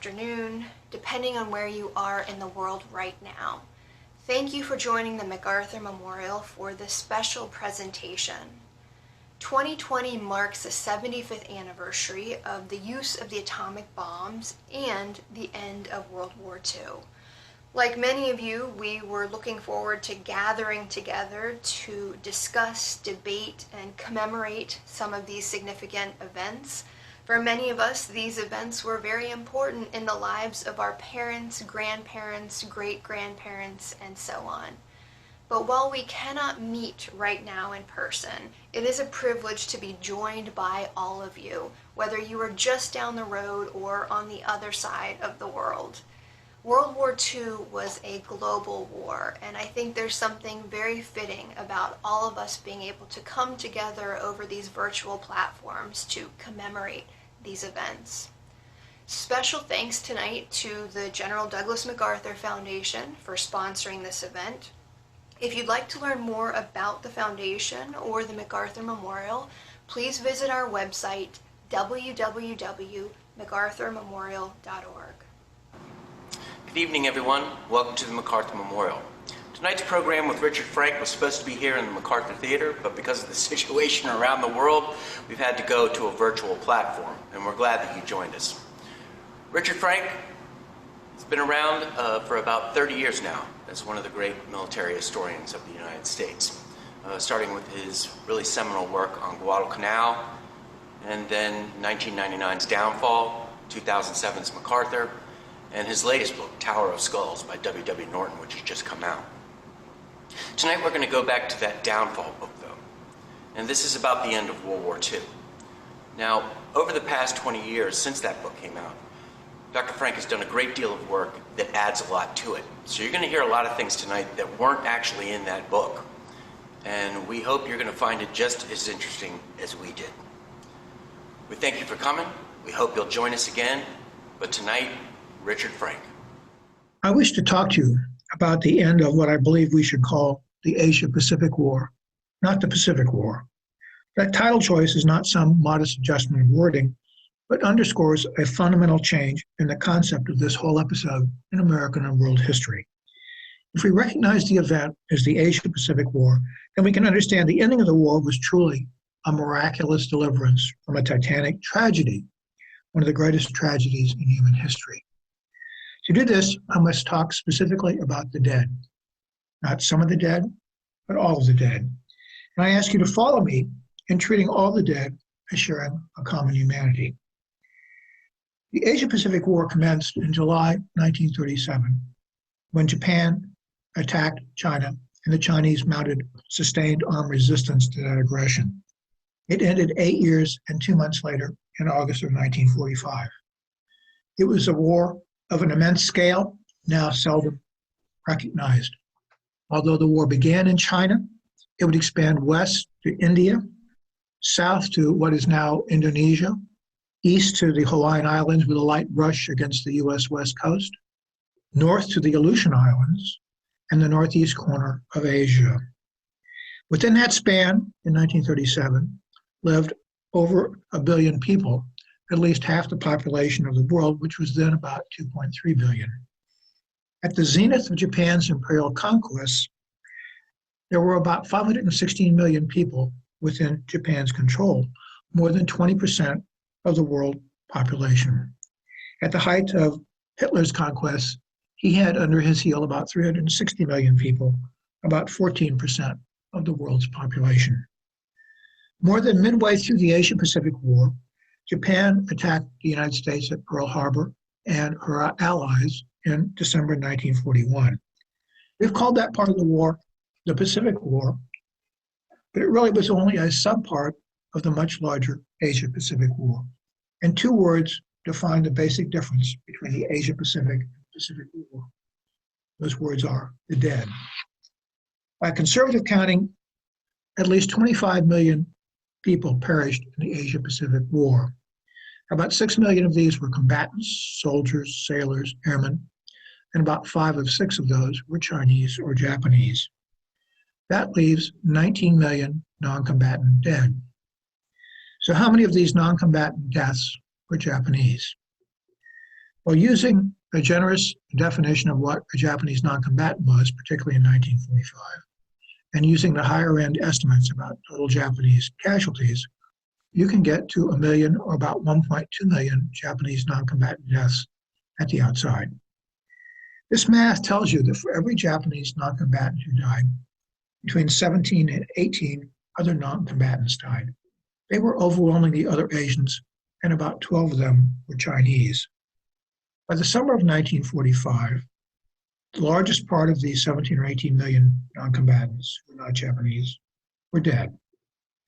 afternoon, depending on where you are in the world right now. Thank you for joining the Macarthur Memorial for this special presentation. 2020 marks the 75th anniversary of the use of the atomic bombs and the end of World War II. Like many of you, we were looking forward to gathering together to discuss, debate, and commemorate some of these significant events. For many of us, these events were very important in the lives of our parents, grandparents, great-grandparents, and so on. But while we cannot meet right now in person, it is a privilege to be joined by all of you, whether you are just down the road or on the other side of the world. World War II was a global war, and I think there's something very fitting about all of us being able to come together over these virtual platforms to commemorate these events. Special thanks tonight to the General Douglas MacArthur Foundation for sponsoring this event. If you'd like to learn more about the foundation or the MacArthur Memorial, please visit our website, www.macarthurmemorial.org. Good evening, everyone. Welcome to the MacArthur Memorial. Tonight's program with Richard Frank was supposed to be here in the MacArthur Theater, but because of the situation around the world, we've had to go to a virtual platform, and we're glad that you joined us. Richard Frank has been around for about 30 years now as one of the great military historians of the United States, starting with his really seminal work on Guadalcanal, and then 1999's Downfall, 2007's MacArthur, and his latest book, Tower of Skulls by W.W. Norton, which has just come out. Tonight we're going to go back to that Downfall book, though, and this is about the end of World War II. Now, over the past 20 years since that book came out, Dr. Frank has done a great deal of work that adds a lot to it. So you're going to hear a lot of things tonight that weren't actually in that book, and we hope you're going to find it just as interesting as we did. We thank you for coming. We hope you'll join us again, but tonight, Richard Frank. I wish to talk to you about the end of what I believe we should call the Asia-Pacific War, not the Pacific War. That title choice is not some modest adjustment of wording, but underscores a fundamental change in the concept of this whole episode in American and world history. If we recognize the event as the Asia-Pacific War, then we can understand the ending of the war was truly a miraculous deliverance from a titanic tragedy, one of the greatest tragedies in human history. To do this, I must talk specifically about the dead. Not some of the dead, but all of the dead. And I ask you to follow me in treating all the dead as sharing a common humanity. The Asia-Pacific War commenced in July 1937, when Japan attacked China and the Chinese mounted sustained armed resistance to that aggression. It ended 8 years and 2 months later in August of 1945. It was a war of an immense scale, now seldom recognized. Although the war began in China, it would expand west to India, south to what is now Indonesia, east to the Hawaiian Islands with a light brush against the U.S. West Coast, north to the Aleutian Islands, and the northeast corner of Asia. Within that span, in 1937, lived over 1 billion people, at least half the population of the world, which was then about 2.3 billion. At the zenith of Japan's imperial conquests, there were about 516 million people within Japan's control, more than 20% of the world population. At the height of Hitler's conquests, he had under his heel about 360 million people, about 14% of the world's population. More than midway through the Asia-Pacific War, Japan attacked the United States at Pearl Harbor and her allies in December 1941. We've called that part of the war the Pacific War, but it really was only a subpart of the much larger Asia-Pacific War. And 2 words define the basic difference between the Asia-Pacific and Pacific War. Those words are the dead. By conservative counting, at least 25 million people perished in the Asia-Pacific War. About 6 million of these were combatants, soldiers, sailors, airmen, and about 5 of 6 of those were Chinese or Japanese. That leaves 19 million non-combatant dead. So how many of these non-combatant deaths were Japanese? Well, using a generous definition of what a Japanese non-combatant was, particularly in 1945, and using the higher end estimates about total Japanese casualties, you can get to 1 million or about 1.2 million Japanese non-combatant deaths at the outside. This math tells you that for every Japanese non-combatant who died, between 17 and 18 other non-combatants died. They were overwhelmingly other Asians, and about 12 of them were Chinese. By the summer of 1945, the largest part of the 17 or 18 million non-combatants who were not Japanese were dead.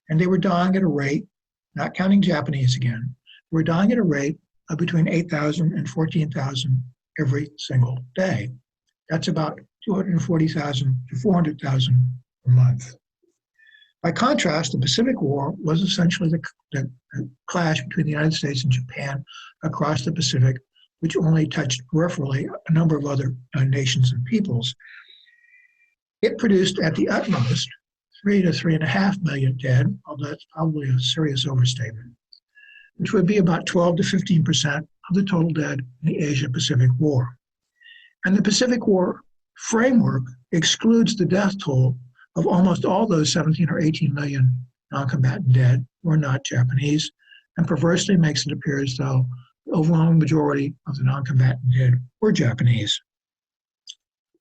And they were dying at a rate, not counting Japanese again, were dying at a rate of between 8,000 and 14,000 every single day. That's about 240,000 to 400,000 a month. By contrast, the Pacific War was essentially the clash between the United States and Japan across the Pacific, which only touched peripherally a number of other nations and peoples. It produced at the utmost 3 to 3.5 million dead, although that's probably a serious overstatement, which would be about 12 to 15% of the total dead in the Asia-Pacific War. And the Pacific War framework excludes the death toll of almost all those 17 or 18 million non-combatant dead who are not Japanese, and perversely makes it appear as though the overwhelming majority of the non-combatant dead were Japanese.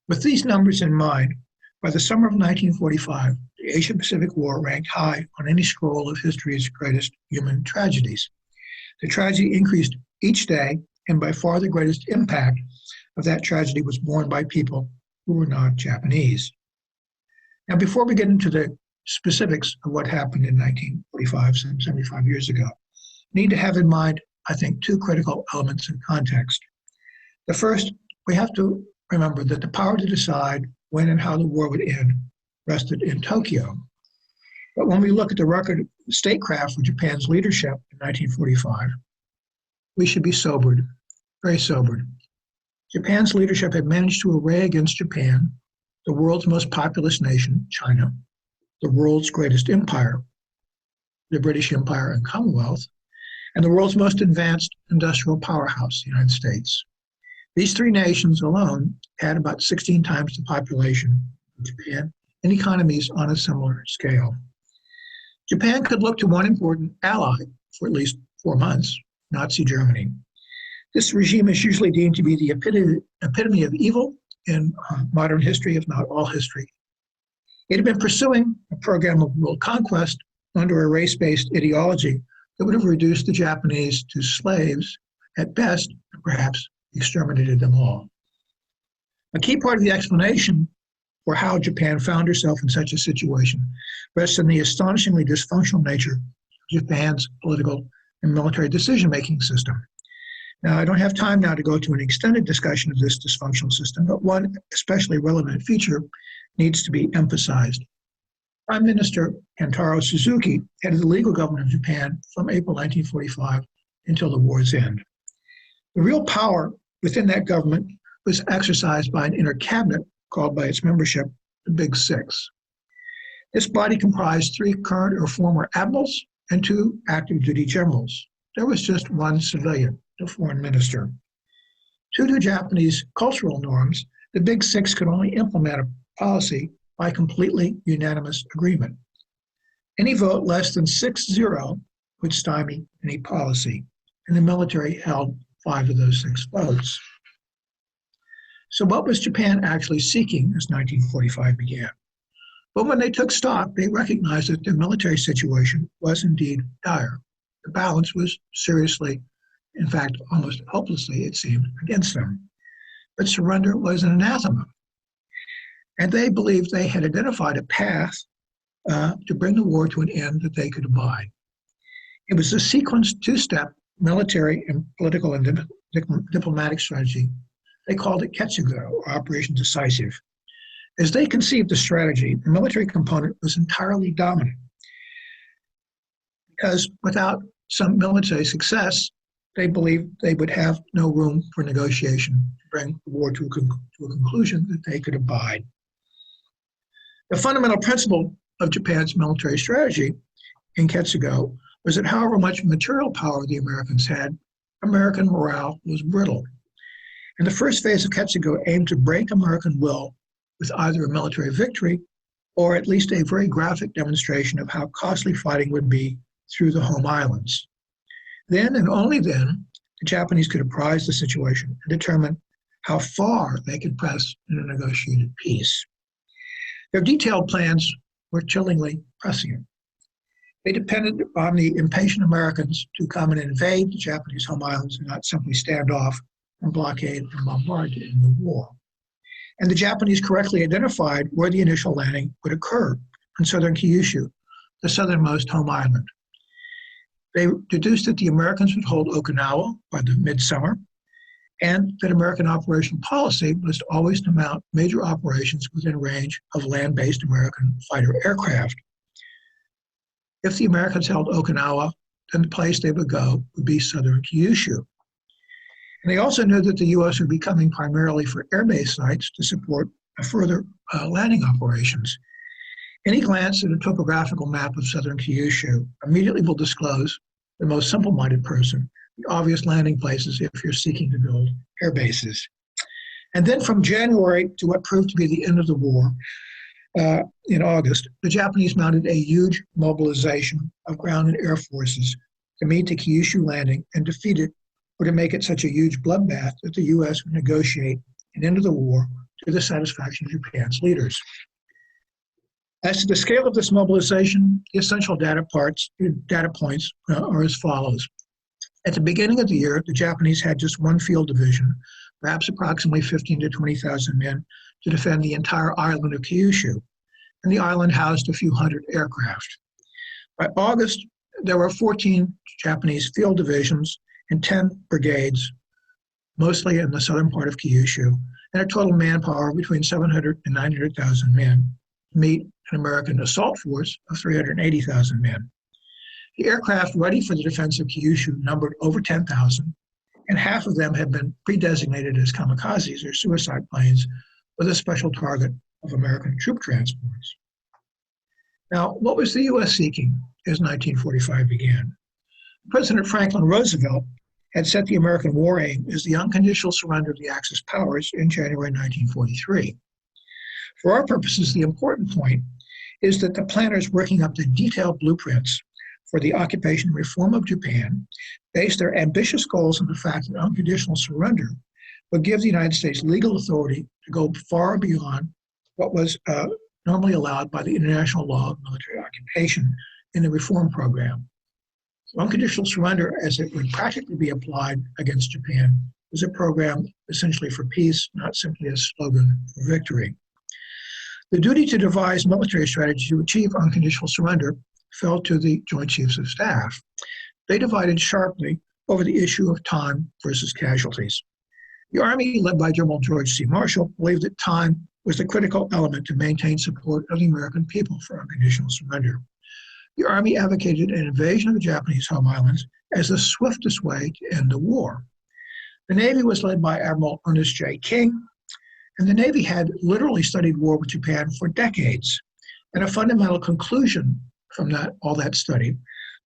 With these numbers in mind, by the summer of 1945, the Asia-Pacific War ranked high on any scroll of history's greatest human tragedies. The tragedy increased each day, and by far the greatest impact of that tragedy was borne by people who were not Japanese. Now, before we get into the specifics of what happened in 1945, some 75 years ago, we need to have in mind, I think, two critical elements in context. The first, we have to remember that the power to decide when and how the war would end rested in Tokyo. But when we look at the record statecraft of Japan's leadership in 1945, we should be sobered, very sobered. Japan's leadership had managed to array against Japan the world's most populous nation, China, the world's greatest empire, the British Empire and Commonwealth, and the world's most advanced industrial powerhouse, the United States. These three nations alone had about 16 times the population of Japan and economies on a similar scale. Japan could look to one important ally for at least 4 months, Nazi Germany. This regime is usually deemed to be the epitome of evil in modern history, if not all history. It had been pursuing a program of world conquest under a race-based ideology that would have reduced the Japanese to slaves at best, and perhaps exterminated them all. A key part of the explanation for how Japan found herself in such a situation rests in the astonishingly dysfunctional nature of Japan's political and military decision-making system. Now, I don't have time now to go to an extended discussion of this dysfunctional system, but one especially relevant feature needs to be emphasized. Prime Minister Kentaro Suzuki headed the legal government of Japan from April 1945 until the war's end. The real power within that government was exercised by an inner cabinet called by its membership the Big Six. This body comprised 3 current or former admirals and 2 active duty generals. There was just 1 civilian, the foreign minister. Due to Japanese cultural norms, the Big Six could only implement a policy by completely unanimous agreement. Any vote less than 6-0 would stymie any policy, and the military held 5 of those 6 votes. So what was Japan actually seeking as 1945 began? But when they took stock, they recognized that their military situation was indeed dire. The balance was seriously, in fact, almost hopelessly, it seemed, against them. But surrender was an anathema. And they believed they had identified a path to bring the war to an end that they could abide. It was a sequenced 2-step military and political and diplomatic strategy. They called it Ketsugo, or Operation Decisive. As they conceived the strategy, the military component was entirely dominant, because without some military success, they believed they would have no room for negotiation to bring the war to a conclusion that they could abide. The fundamental principle of Japan's military strategy in Ketsugo was that however much material power the Americans had, American morale was brittle. And the first phase of Ketsugo aimed to break American will with either a military victory or at least a very graphic demonstration of how costly fighting would be through the home islands. Then and only then, the Japanese could apprise the situation and determine how far they could press in a negotiated peace. Their detailed plans were chillingly prescient. They depended on the impatient Americans to come and invade the Japanese home islands and not simply stand off and blockade and bombard to end the war. And the Japanese correctly identified where the initial landing would occur in southern Kyushu, the southernmost home island. They deduced that the Americans would hold Okinawa by the midsummer, and that American operation policy was always to mount major operations within range of land-based American fighter aircraft. If the Americans held Okinawa, then the place they would go would be southern Kyushu. And they also knew that the U.S. would be coming primarily for airbase sites to support further landing operations. Any glance at a topographical map of southern Kyushu immediately will disclose the most simple-minded person the obvious landing places if you're seeking to build air bases. And then from January to what proved to be the end of the war, in August, the Japanese mounted a huge mobilization of ground and air forces to meet the Kyushu landing and defeat it, or to make it such a huge bloodbath that the U.S. would negotiate an end to the war to the satisfaction of Japan's leaders. As to the scale of this mobilization, the essential data points are as follows. At the beginning of the year, the Japanese had just one field division, perhaps approximately 15 to 20,000 men, to defend the entire island of Kyushu, and the island housed a few hundred aircraft. By August, there were 14 Japanese field divisions and 10 brigades, mostly in the southern part of Kyushu, and a total manpower between 700 and 900,000 men to meet an American assault force of 380,000 men. The aircraft ready for the defense of Kyushu numbered over 10,000, and half of them had been pre-designated as kamikazes or suicide planes with a special target of American troop transports. Now, what was the U.S. seeking as 1945 began? President Franklin Roosevelt had set the American war aim as the unconditional surrender of the Axis powers in January 1943. For our purposes, the important point is that the planners working up the detailed blueprints for the occupation and reform of Japan based their ambitious goals on the fact that unconditional surrender would give the United States legal authority to go far beyond what was normally allowed by the international law of military occupation in the reform program. So unconditional surrender, as it would practically be applied against Japan, was a program essentially for peace, not simply a slogan for victory. The duty to devise military strategy to achieve unconditional surrender fell to the Joint Chiefs of Staff. They divided sharply over the issue of time versus casualties. The Army, led by General George C. Marshall, believed that time was the critical element to maintain support of the American people for unconditional surrender. The Army advocated an invasion of the Japanese home islands as the swiftest way to end the war. The Navy was led by Admiral Ernest J. King, and the Navy had literally studied war with Japan for decades. And a fundamental conclusion from all that study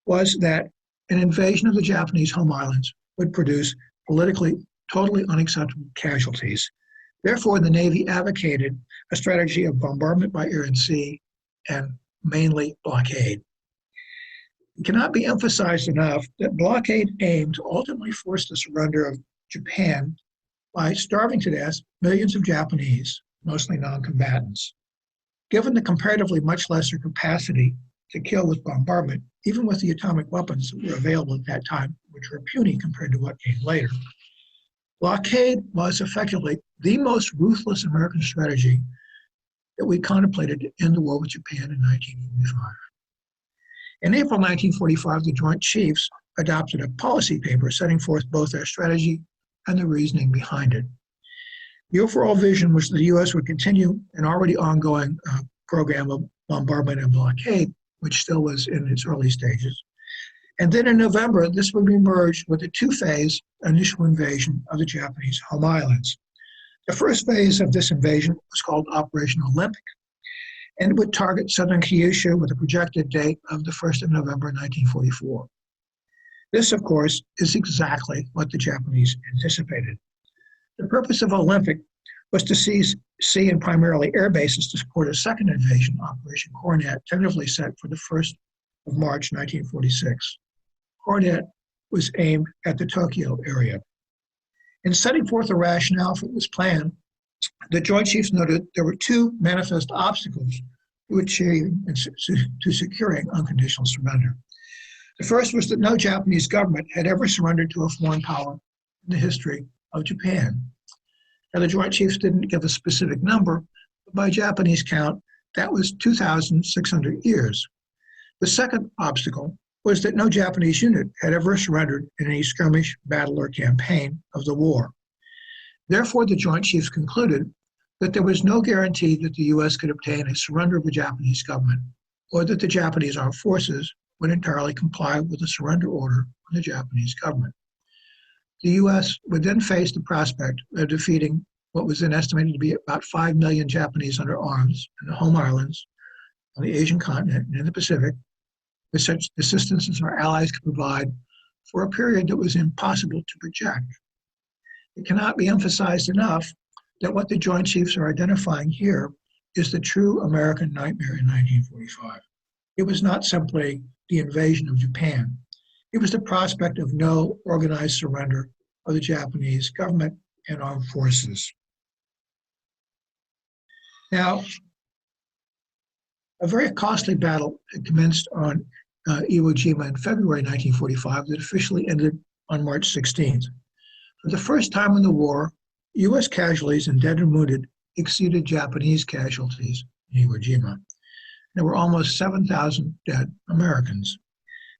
was that an invasion of the Japanese home islands would produce politically totally unacceptable casualties. Therefore, the Navy advocated a strategy of bombardment by air and sea and mainly blockade. It cannot be emphasized enough that blockade aimed to ultimately force the surrender of Japan by starving to death millions of Japanese, mostly non-combatants. Given the comparatively much lesser capacity to kill with bombardment, even with the atomic weapons that were available at that time, which were puny compared to what came later, blockade was effectively the most ruthless American strategy that we contemplated to end the war with Japan in 1945. In April 1945, the Joint Chiefs adopted a policy paper setting forth both their strategy and the reasoning behind it. The overall vision was that the U.S. would continue an already ongoing program of bombardment and blockade, which still was in its early stages. And then in November, this would be merged with a two-phase initial invasion of the Japanese home islands. The first phase of this invasion was called Operation Olympic, and it would target southern Kyushu with a projected date of the 1st of November 1944. This, of course, is exactly what the Japanese anticipated. The purpose of Olympic was to seize sea and primarily air bases to support a second invasion, Operation Coronet, tentatively set for the 1st of March 1946. Coronet was aimed at the Tokyo area. In setting forth a rationale for this plan, the Joint Chiefs noted there were two manifest obstacles to achieving and to securing unconditional surrender. The first was that no Japanese government had ever surrendered to a foreign power in the history of Japan. Now, the Joint Chiefs didn't give a specific number, but by Japanese count, that was 2,600 years. The second obstacle was that no Japanese unit had ever surrendered in any skirmish, battle, or campaign of the war. Therefore, the Joint Chiefs concluded that there was no guarantee that the U.S. could obtain a surrender of the Japanese government, or that the Japanese armed forces would entirely comply with the surrender order from the Japanese government. The U.S. would then face the prospect of defeating what was then estimated to be about 5 million Japanese under arms in the home islands, on the Asian continent, and in the Pacific, with such assistance as our allies could provide for a period that was impossible to project. It cannot be emphasized enough that what the Joint Chiefs are identifying here is the true American nightmare in 1945. It was not simply the invasion of Japan. It was the prospect of no organized surrender of the Japanese government and armed forces. Now, a very costly battle had commenced on Iwo Jima in February 1945 that officially ended on March 16th. For the first time in the war, U.S. casualties in dead and wounded exceeded Japanese casualties in Iwo Jima. There were almost 7,000 dead Americans.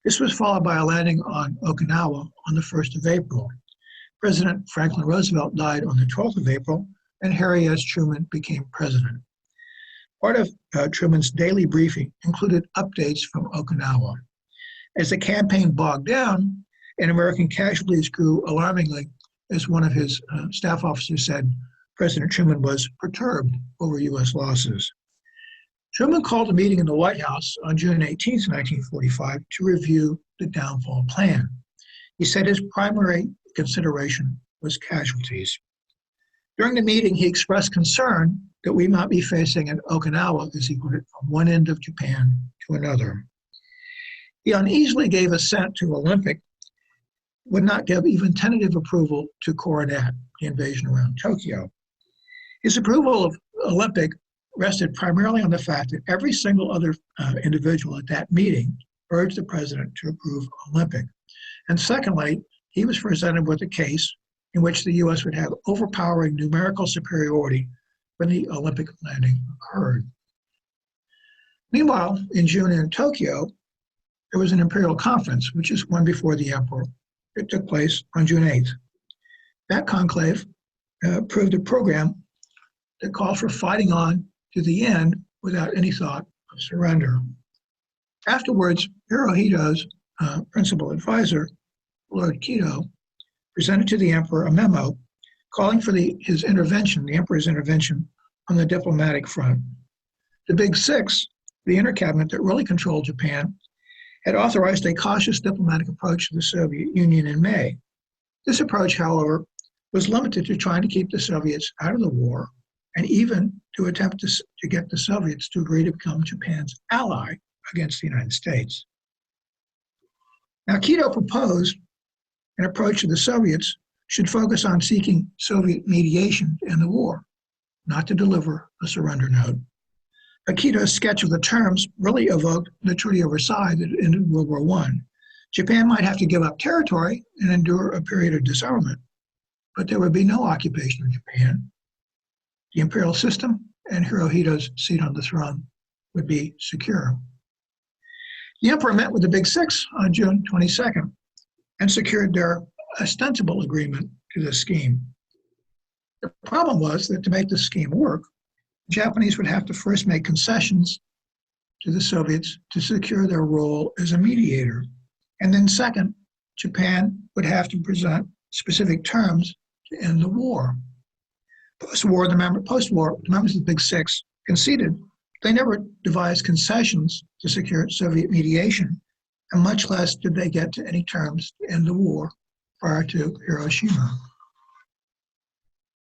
This was followed by a landing on Okinawa on the 1st of April. President Franklin Roosevelt died on the 12th of April, and Harry S. Truman became president. Part of Truman's daily briefing included updates from Okinawa. As the campaign bogged down and American casualties grew alarmingly, as one of his staff officers said, President Truman was perturbed over U.S. losses. Truman called a meeting in the White House on June 18, 1945, to review the downfall plan. He said his primary consideration was casualties. During the meeting, he expressed concern that we might be facing an Okinawa, as he put it, from one end of Japan to another. He uneasily gave assent to Olympic, would not give even tentative approval to Coronet, the invasion around Tokyo. His approval of Olympic rested primarily on the fact that every single other individual at that meeting urged the president to approve Olympic. And secondly, he was presented with a case in which the U.S. would have overpowering numerical superiority when the Olympic landing occurred. Meanwhile, in June in Tokyo, there was an Imperial conference, which is one before the Emperor. It took place on June 8th. That conclave approved a program that called for fighting on to the end without any thought of surrender. Afterwards, Hirohito's principal advisor, Lord Kido, presented to the Emperor a memo calling for his intervention, the Emperor's intervention, on the diplomatic front. The Big Six, the inner cabinet that really controlled Japan, had authorized a cautious diplomatic approach to the Soviet Union in May. This approach, however, was limited to trying to keep the Soviets out of the war and even to attempt to get the Soviets to agree to become Japan's ally against the United States. Now, Kido proposed an approach to the Soviets should focus on seeking Soviet mediation to end the war, not to deliver a surrender note. Kido's sketch of the terms really evoked the Treaty of Versailles that ended World War I. Japan might have to give up territory and endure a period of disarmament, but there would be no occupation of Japan. The imperial system and Hirohito's seat on the throne would be secure. The Emperor met with the Big Six on June 22nd and secured their ostensible agreement to the scheme. The problem was that to make the scheme work, the Japanese would have to first make concessions to the Soviets to secure their role as a mediator. And then second, Japan would have to present specific terms to end the war. Post-war, the members of the Big Six conceded they never devised concessions to secure Soviet mediation, and much less did they get to any terms to end the war prior to Hiroshima.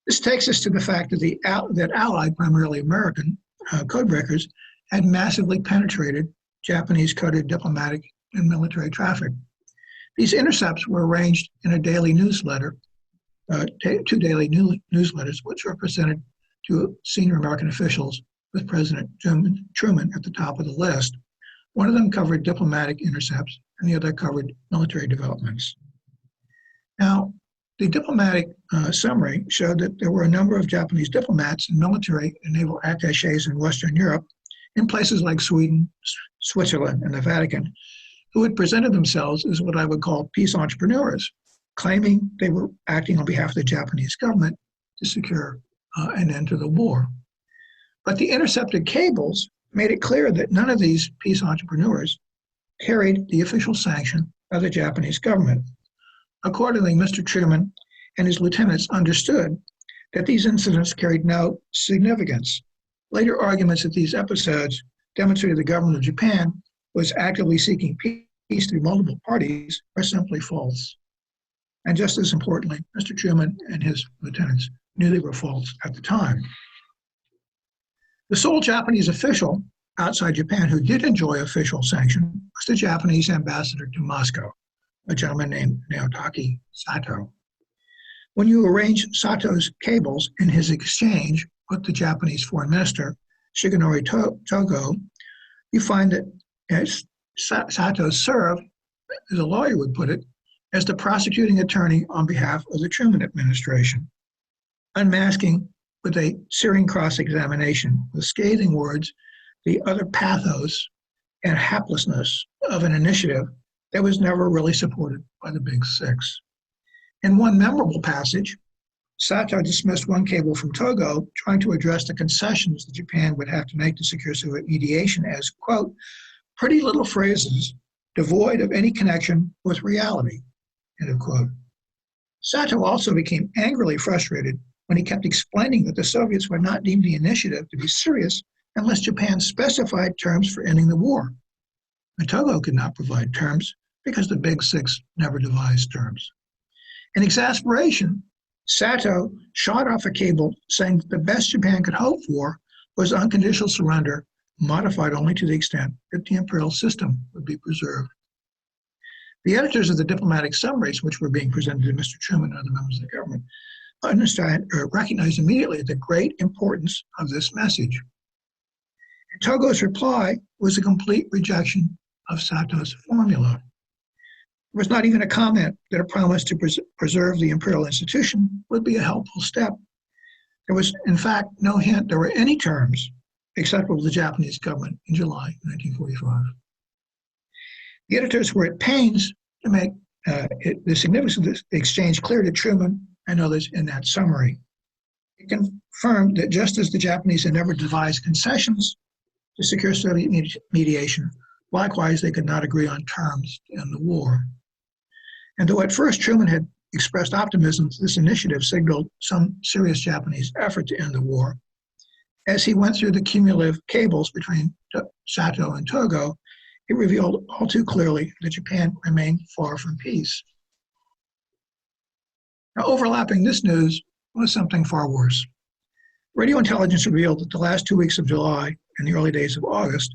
This takes us to the fact that Allied, primarily American, codebreakers had massively penetrated Japanese coded diplomatic and military traffic. These intercepts were arranged in a daily newsletter, two daily newsletters, which were presented to senior American officials with President Truman at the top of the list. One of them covered diplomatic intercepts, and the other covered military developments. Now, the diplomatic summary showed that there were a number of Japanese diplomats and military and naval attaches in Western Europe, in places like Sweden, Switzerland, and the Vatican, who had presented themselves as what I would call peace entrepreneurs, claiming they were acting on behalf of the Japanese government to secure an end to the war. But the intercepted cables made it clear that none of these peace entrepreneurs carried the official sanction of the Japanese government. Accordingly, Mr. Truman and his lieutenants understood that these incidents carried no significance. Later arguments that these episodes demonstrated the government of Japan was actively seeking peace through multiple parties are simply false. And just as importantly, Mr. Truman and his lieutenants knew they were false at the time. The sole Japanese official outside Japan who did enjoy official sanction was the Japanese ambassador to Moscow, a gentleman named Naotaki Sato. When you arrange Sato's cables in his exchange with the Japanese foreign minister, Shigenori Togo, you find that Sato served, as a lawyer would put it, as the prosecuting attorney on behalf of the Truman administration, unmasking with a searing cross-examination with scathing words the utter pathos and haplessness of an initiative that was never really supported by the Big Six. In one memorable passage, Sato dismissed one cable from Togo, trying to address the concessions that Japan would have to make to secure Soviet mediation as, quote, pretty little phrases devoid of any connection with reality, end of quote. Sato also became angrily frustrated when he kept explaining that the Soviets would not deem the initiative to be serious unless Japan specified terms for ending the war. And Togo could not provide terms because the Big Six never devised terms. In exasperation, Sato shot off a cable saying that the best Japan could hope for was unconditional surrender, modified only to the extent that the imperial system would be preserved. The editors of the diplomatic summaries, which were being presented to Mr. Truman and other members of the government, recognized immediately the great importance of this message. And Togo's reply was a complete rejection of Sato's formula. There was not even a comment that a promise to preserve the imperial institution would be a helpful step. There was, in fact, no hint there were any terms acceptable to the Japanese government in July 1945. The editors were at pains to make the significance of this exchange clear to Truman and others in that summary. It confirmed that just as the Japanese had never devised concessions to secure Soviet mediation, likewise they could not agree on terms to end the war. And though at first Truman had expressed optimism that this initiative signaled some serious Japanese effort to end the war, as he went through the cumulative cables between Sato and Togo, it revealed all too clearly that Japan remained far from peace. Now, overlapping this news was something far worse. Radio intelligence revealed that the last 2 weeks of July and the early days of August,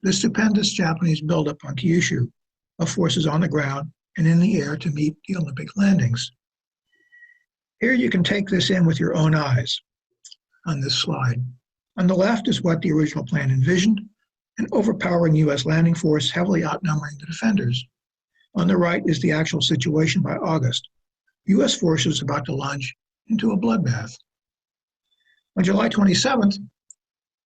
the stupendous Japanese buildup on Kyushu of forces on the ground and in the air to meet the Olympic landings. Here you can take this in with your own eyes on this slide. On the left is what the original plan envisioned, an overpowering U.S. landing force heavily outnumbering the defenders. On the right is the actual situation by August. U.S. forces about to launch into a bloodbath. On July 27th,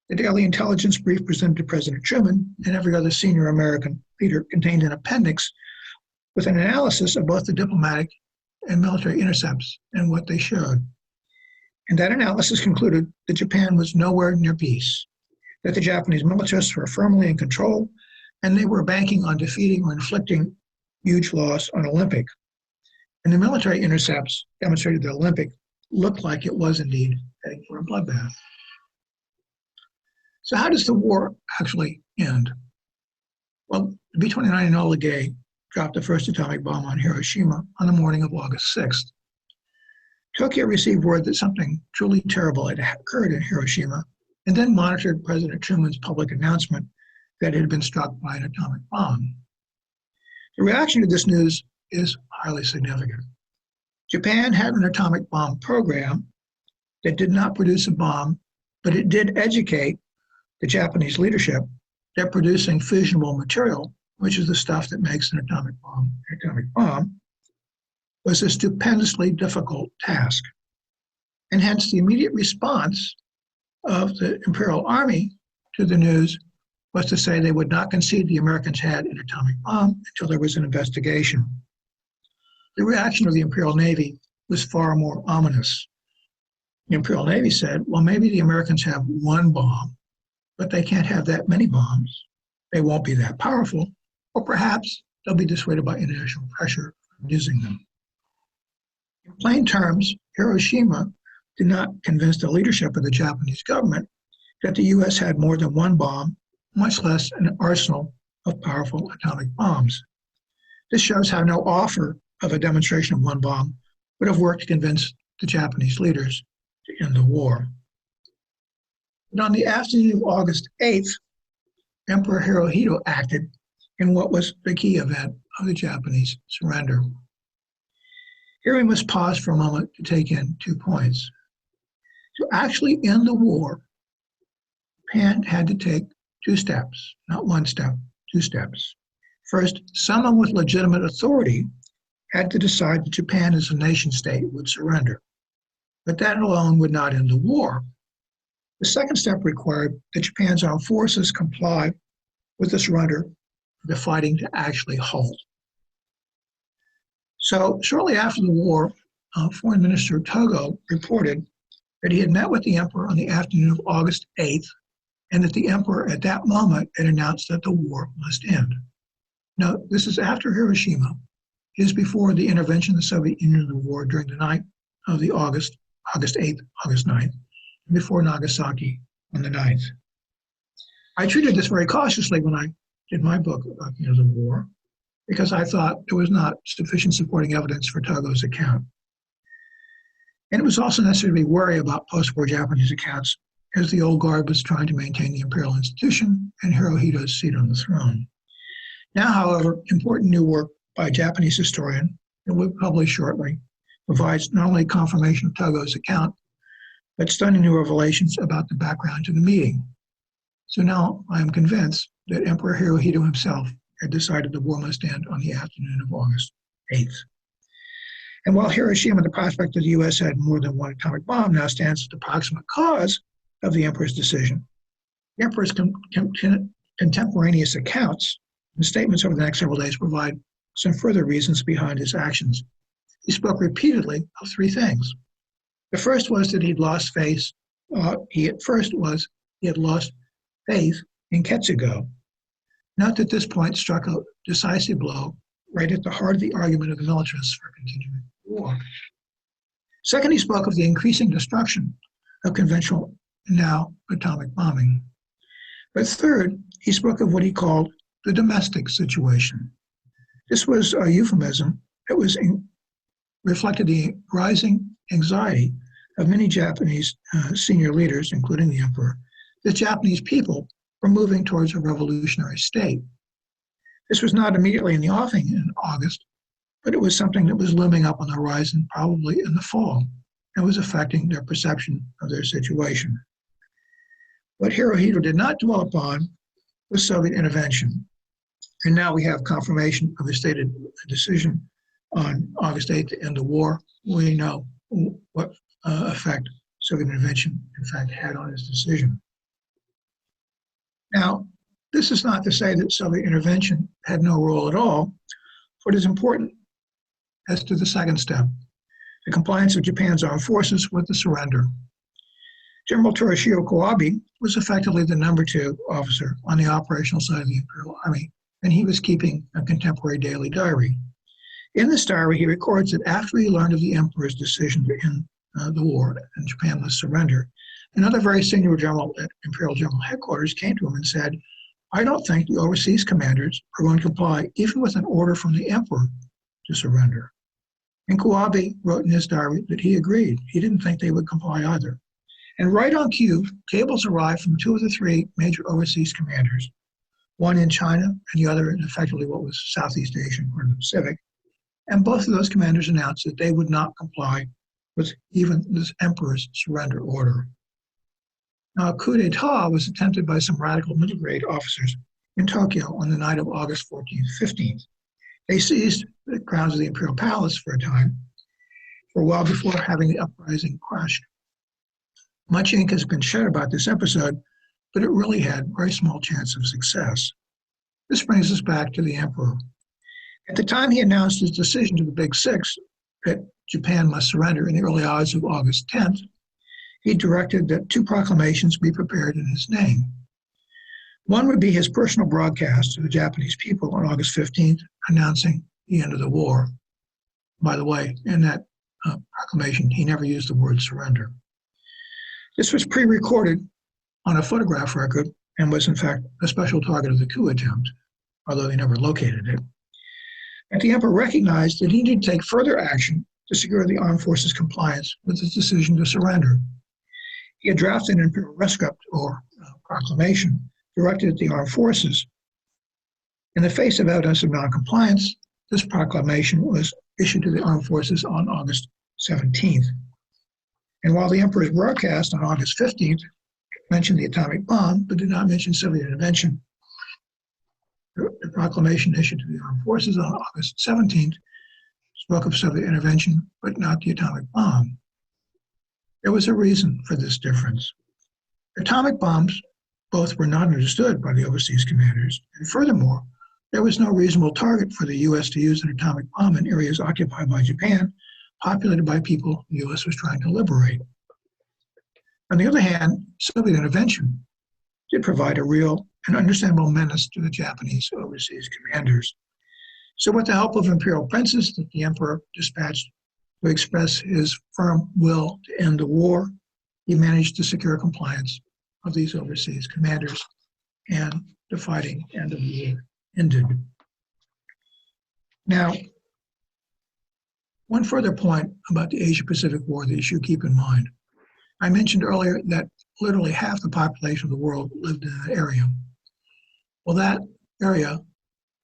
the daily intelligence brief presented to President Truman and every other senior American leader contained an appendix with an analysis of both the diplomatic and military intercepts and what they showed. And that analysis concluded that Japan was nowhere near peace, that the Japanese militarists were firmly in control, and they were banking on defeating or inflicting huge loss on Olympic. And the military intercepts demonstrated that Olympic looked like it was indeed heading for a bloodbath. So how does the war actually end? Well, the B-29 Enola Gay dropped the first atomic bomb on Hiroshima on the morning of August 6th. Tokyo received word that something truly terrible had occurred in Hiroshima and then monitored President Truman's public announcement that it had been struck by an atomic bomb. The reaction to this news is highly significant. Japan had an atomic bomb program that did not produce a bomb, but it did educate the Japanese leadership that producing fissionable material, which is the stuff that makes an atomic bomb, was a stupendously difficult task. And hence the immediate response of the Imperial Army to the news was to say they would not concede the Americans had an atomic bomb until there was an investigation. The reaction of the Imperial Navy was far more ominous. The Imperial Navy said, well, maybe the Americans have one bomb, but they can't have that many bombs. They won't be that powerful, or perhaps they'll be dissuaded by international pressure from using them. In plain terms, Hiroshima did not convince the leadership of the Japanese government that the U.S. had more than one bomb, much less an arsenal of powerful atomic bombs. This shows how no offer of a demonstration of one bomb would have worked to convince the Japanese leaders to end the war. But on the afternoon of August 8th, Emperor Hirohito acted in what was the key event of the Japanese surrender. Here we must pause for a moment to take in 2 points. To actually end the war, Japan had to take 2 steps, not 1 step, 2 steps. First, someone with legitimate authority had to decide that Japan as a nation state would surrender. But that alone would not end the war. The second step required that Japan's armed forces comply with the surrender, the fighting to actually halt. So shortly after the war, Foreign Minister Togo reported that he had met with the emperor on the afternoon of August 8th, and that the emperor at that moment had announced that the war must end. Now, this is after Hiroshima. It is before the intervention of the Soviet Union in the war during the night of the August 8th, August 9th, and before Nagasaki on the 9th. I treated this very cautiously when I did my book about the end of the war, because I thought there was not sufficient supporting evidence for Togo's account. And it was also necessary to be wary about post-war Japanese accounts, as the old guard was trying to maintain the imperial institution and Hirohito's seat on the throne. Now, however, important new work by a Japanese historian that will be published shortly provides not only confirmation of Togo's account, but stunning new revelations about the background to the meeting. So now I am convinced that Emperor Hirohito himself had decided the war must end on the afternoon of August 8th. And while Hiroshima, the prospect that the U.S. had more than one atomic bomb, now stands as the proximate cause of the emperor's decision, the emperor's contemporaneous accounts and statements over the next several days provide some further reasons behind his actions. He spoke repeatedly of 3 things. The first was that he'd lost faith. He had lost faith in Ketsugo. Note that this point struck a decisive blow right at the heart of the argument of the militarists for continuing the war. Second, he spoke of the increasing destruction of conventional and now atomic bombing. But third, he spoke of what he called the domestic situation. This was a euphemism that reflected the rising anxiety of many Japanese senior leaders, including the emperor, that Japanese people were moving towards a revolutionary state. This was not immediately in the offing in August, but it was something that was looming up on the horizon probably in the fall and was affecting their perception of their situation. What Hirohito did not dwell upon was Soviet intervention. And now we have confirmation of his stated decision on August 8th to end the war. We know what effect Soviet intervention, in fact, had on his decision. Now, this is not to say that Soviet intervention had no role at all, for it is important as to the second step, the compliance of Japan's armed forces with the surrender. General Torishio Kawabe was effectively the number 2 officer on the operational side of the Imperial Army, and he was keeping a contemporary daily diary. In this diary, he records that after he learned of the emperor's decision to end the war and Japan must surrender, another very senior general at Imperial General Headquarters came to him and said, "I don't think the overseas commanders are going to comply even with an order from the emperor to surrender." And Kawabe wrote in his diary that he agreed. He didn't think they would comply either. And right on cue, cables arrived from two of the three major overseas commanders, one in China and the other in effectively what was Southeast Asia or the Pacific. And both of those commanders announced that they would not comply with even this emperor's surrender order. Now, a coup d'etat was attempted by some radical middle grade officers in Tokyo on the night of August 14th, 15th. They seized the grounds of the Imperial Palace for a time, for a while before having the uprising crushed. Much ink has been shed about this episode, but it really had very small chance of success. This brings us back to the emperor. At the time he announced his decision to the Big Six that Japan must surrender in the early hours of August 10th, he directed that two proclamations be prepared in his name. One would be his personal broadcast to the Japanese people on August 15th, announcing the end of the war. By the way, in that proclamation, he never used the word surrender. This was pre-recorded on a photograph record and was, in fact, a special target of the coup attempt, although they never located it. And the emperor recognized that he needed to take further action to secure the armed forces' compliance with his decision to surrender. He had drafted an imperial rescript, or proclamation, directed at the armed forces. In the face of evidence of noncompliance, this proclamation was issued to the armed forces on August 17th. And while the emperor's broadcast on August 15th mentioned the atomic bomb, but did not mention Soviet intervention, the proclamation issued to the armed forces on August 17th spoke of Soviet intervention, but not the atomic bomb. There was a reason for this difference. Atomic bombs both were not understood by the overseas commanders, and furthermore, there was no reasonable target for the U.S. to use an atomic bomb in areas occupied by Japan, populated by people the U.S. was trying to liberate. On the other hand, Soviet intervention did provide a real and understandable menace to the Japanese overseas commanders. So with the help of imperial princes that the emperor dispatched to express his firm will to end the war, he managed to secure compliance of these overseas commanders, and the fighting end of the war ended. Now, one further point about the Asia-Pacific War that you should keep in mind. I mentioned earlier that literally half the population of the world lived in that area. Well, that area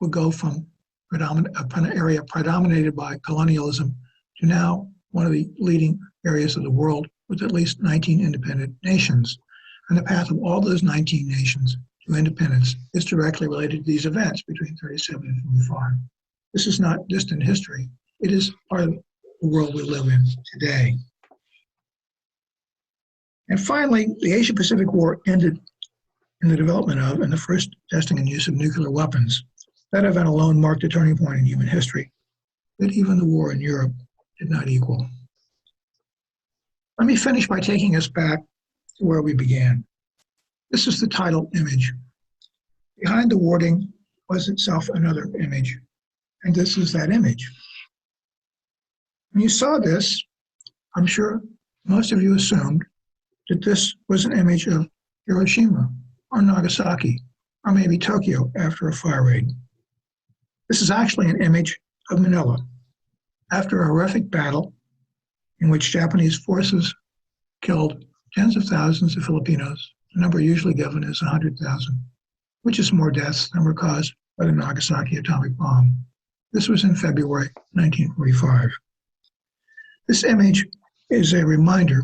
would go from an area predominated by colonialism to now one of the leading areas of the world with at least 19 independent nations. And the path of all those 19 nations to independence is directly related to these events between 37 and 45. This is not distant history. It is part of the world we live in today. And finally, the Asia-Pacific War ended in the development of and the first testing and use of nuclear weapons. That event alone marked a turning point in human history that even the war in Europe did not equal. Let me finish by taking us back to where we began. This is the title image. Behind the wording was itself another image, and this is that image. When you saw this, I'm sure most of you assumed that this was an image of Hiroshima or Nagasaki, or maybe Tokyo after a fire raid. This is actually an image of Manila after a horrific battle in which Japanese forces killed tens of thousands of Filipinos. The number usually given is 100,000, which is more deaths than were caused by the Nagasaki atomic bomb. This was in February 1945. This image is a reminder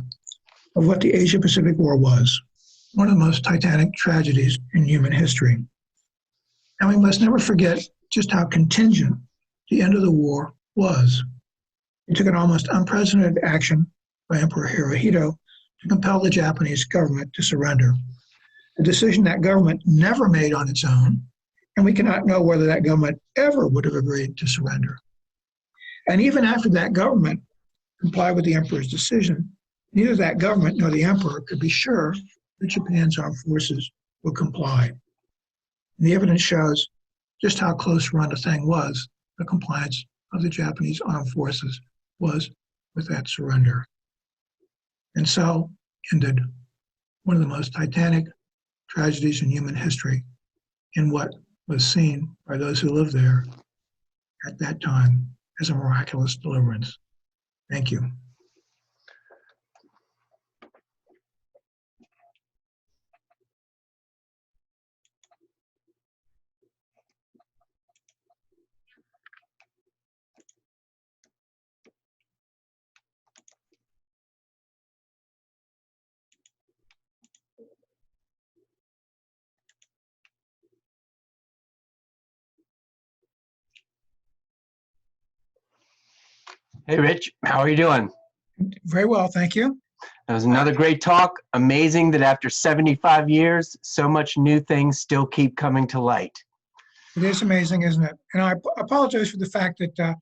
of what the Asia-Pacific War was, one of the most titanic tragedies in human history. And we must never forget just how contingent the end of the war was. It took an almost unprecedented action by Emperor Hirohito to compel the Japanese government to surrender, a decision that government never made on its own, and we cannot know whether that government ever would have agreed to surrender. And even after that government complied with the emperor's decision, neither that government nor the emperor could be sure that Japan's armed forces would comply. And the evidence shows just how close run the thing was, the compliance of the Japanese armed forces was with that surrender. And so ended one of the most titanic tragedies in human history in what was seen by those who lived there at that time as a miraculous deliverance. Thank you. Hey, Rich, how are you doing? Very well, thank you. That was another great talk. Amazing that after 75 years, so much new things still keep coming to light. It is amazing, isn't it? And I apologize for the fact that I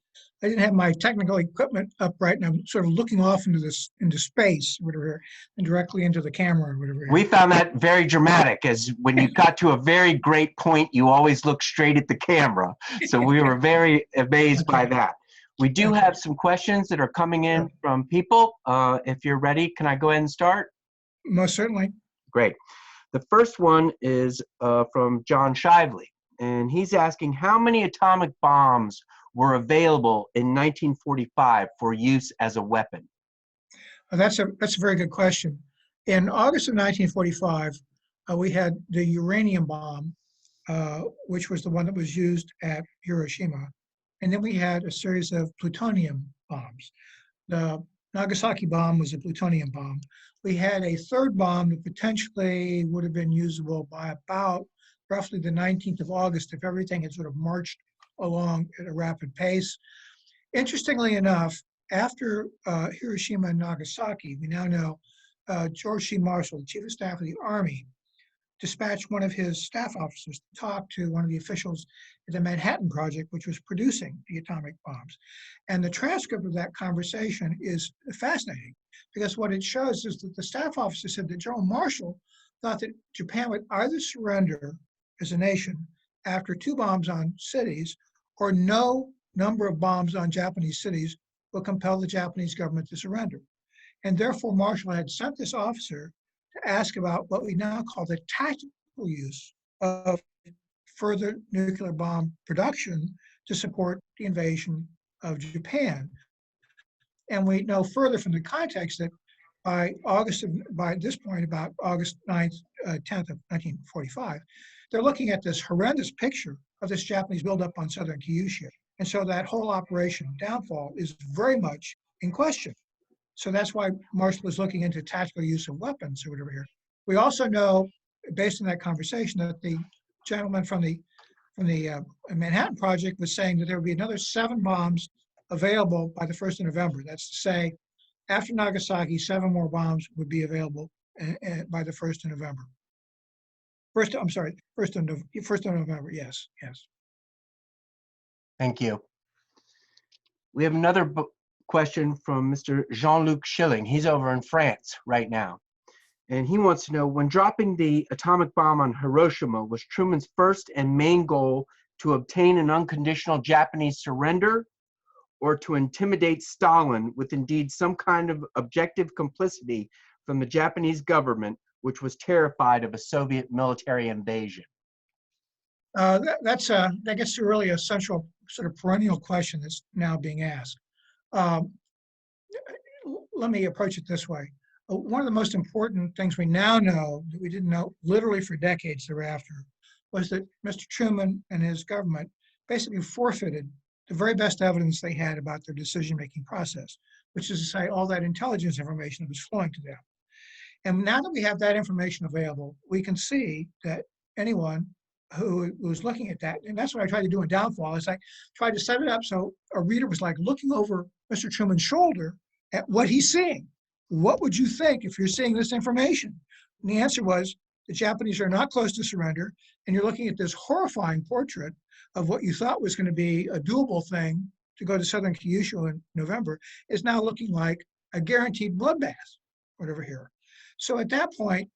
didn't have my technical equipment up right, and I'm sort of looking off into space, whatever, and directly into the camera, or whatever. We found that very dramatic, as when you got to a very great point, you always look straight at the camera. So we were very amazed by that. We do have some questions that are coming in from people. If you're ready, can I go ahead and start? Most certainly. Great. The first one is from John Shively, and he's asking how many atomic bombs were available in 1945 for use as a weapon? That's a very good question. In August of 1945, we had the uranium bomb, which was the one that was used at Hiroshima. And then we had a series of plutonium bombs. The Nagasaki bomb was a plutonium bomb. We had a third bomb that potentially would have been usable by about roughly the 19th of August if everything had sort of marched along at a rapid pace. Interestingly enough, after Hiroshima and Nagasaki, we now know George C. Marshall, the Chief of Staff of the Army, dispatched one of his staff officers to talk to one of the officials at the Manhattan Project, which was producing the atomic bombs. And the transcript of that conversation is fascinating because what it shows is that the staff officer said that General Marshall thought that Japan would either surrender as a nation after 2 bombs on cities or no number of bombs on Japanese cities will compel the Japanese government to surrender. And therefore, Marshall had sent this officer to ask about what we now call the tactical use of further nuclear bomb production to support the invasion of Japan. And we know further from the context that by this point, about August 9th, 10th of 1945, they're looking at this horrendous picture of this Japanese buildup on southern Kyushu. And so that whole operation downfall is very much in question. So that's why Marshall is looking into tactical use of weapons or whatever here. We also know, based on that conversation, that the gentleman from the Manhattan Project was saying that there would be another 7 bombs available by the 1st of November. That's to say, after Nagasaki, 7 more bombs would be available by the 1st of November. 1st of November, yes. Thank you. We have another question from Mr. Jean-Luc Schilling. He's over in France right now. And he wants to know, when dropping the atomic bomb on Hiroshima, was Truman's first and main goal to obtain an unconditional Japanese surrender or to intimidate Stalin with indeed some kind of objective complicity from the Japanese government, which was terrified of a Soviet military invasion? That gets to really a central sort of perennial question that's now being asked. Let me approach it this way. One of the most important things we now know that we didn't know literally for decades thereafter was that Mr. Truman and his government basically forfeited the very best evidence they had about their decision-making process, which is to say all that intelligence information that was flowing to them. And now that we have that information available, we can see that anyone who was looking at that, and that's what I tried to do in Downfall, is I tried to set it up so a reader was like looking over Mr. Truman's shoulder at what he's seeing. What would you think if you're seeing this information? And the answer was the Japanese are not close to surrender, and you're looking at this horrifying portrait of what you thought was going to be a doable thing to go to southern Kyushu in November is now looking like a guaranteed bloodbath, whatever here. So at that point,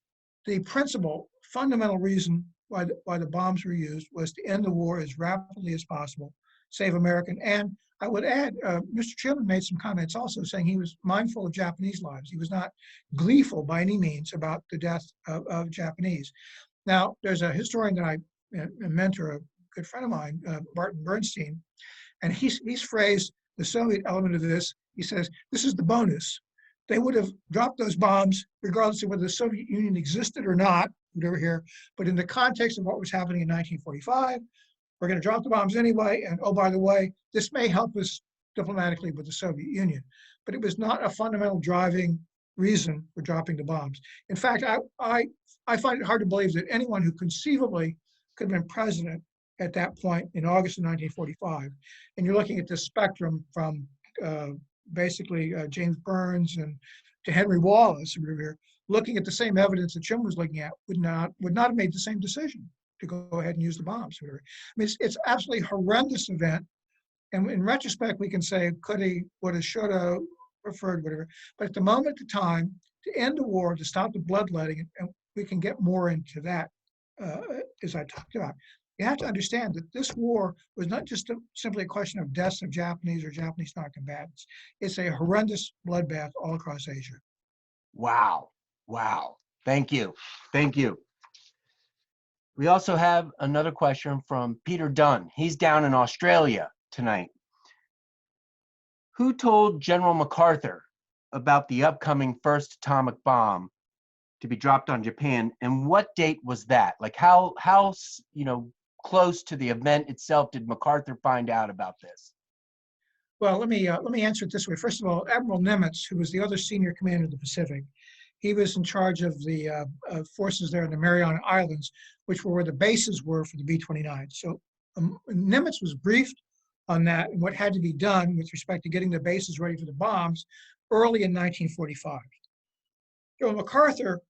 the principal, fundamental reason why the bombs were used was to end the war as rapidly as possible, save American. And I would add, Mr. Truman made some comments also saying he was mindful of Japanese lives. He was not gleeful by any means about the death of Japanese. Now, there's a historian that a mentor, a good friend of mine, Barton Bernstein, and he's phrased the Soviet element of this He says, this is the bonus. They would have dropped those bombs regardless of whether the Soviet Union existed or not, whatever here. But in the context of what was happening in 1945, we're going to drop the bombs anyway. And oh, by the way, this may help us diplomatically with the Soviet Union. But it was not a fundamental driving reason for dropping the bombs. In fact, I find it hard to believe that anyone who conceivably could have been president at that point in August of 1945, and you're looking at this spectrum from basically James Burns and to Henry Wallace, looking at the same evidence that Jim was looking at, would not have made the same decision to go ahead and use the bombs. I mean, it's absolutely horrendous event. And in retrospect, we can say, could he, would have, should have, preferred, whatever. But at the moment, the time to end the war, to stop the bloodletting, and we can get more into that as I talked about. You have to understand that this war was not just simply a question of deaths of Japanese or Japanese non-combatants. It's a horrendous bloodbath all across Asia. Wow. Wow. Thank you. Thank you. We also have another question from Peter Dunn. He's down in Australia tonight. Who told General Macarthur about the upcoming first atomic bomb to be dropped on Japan, and what date was that? Like how close to the event itself did Macarthur find out about this? Well, let me answer it this way. First of all, Admiral Nimitz, who was the other senior commander of the Pacific, he was in charge of the forces there in the Mariana Islands, which were where the bases were for the B-29. So Nimitz was briefed on that and what had to be done with respect to getting the bases ready for the bombs early in 1945. General Macarthur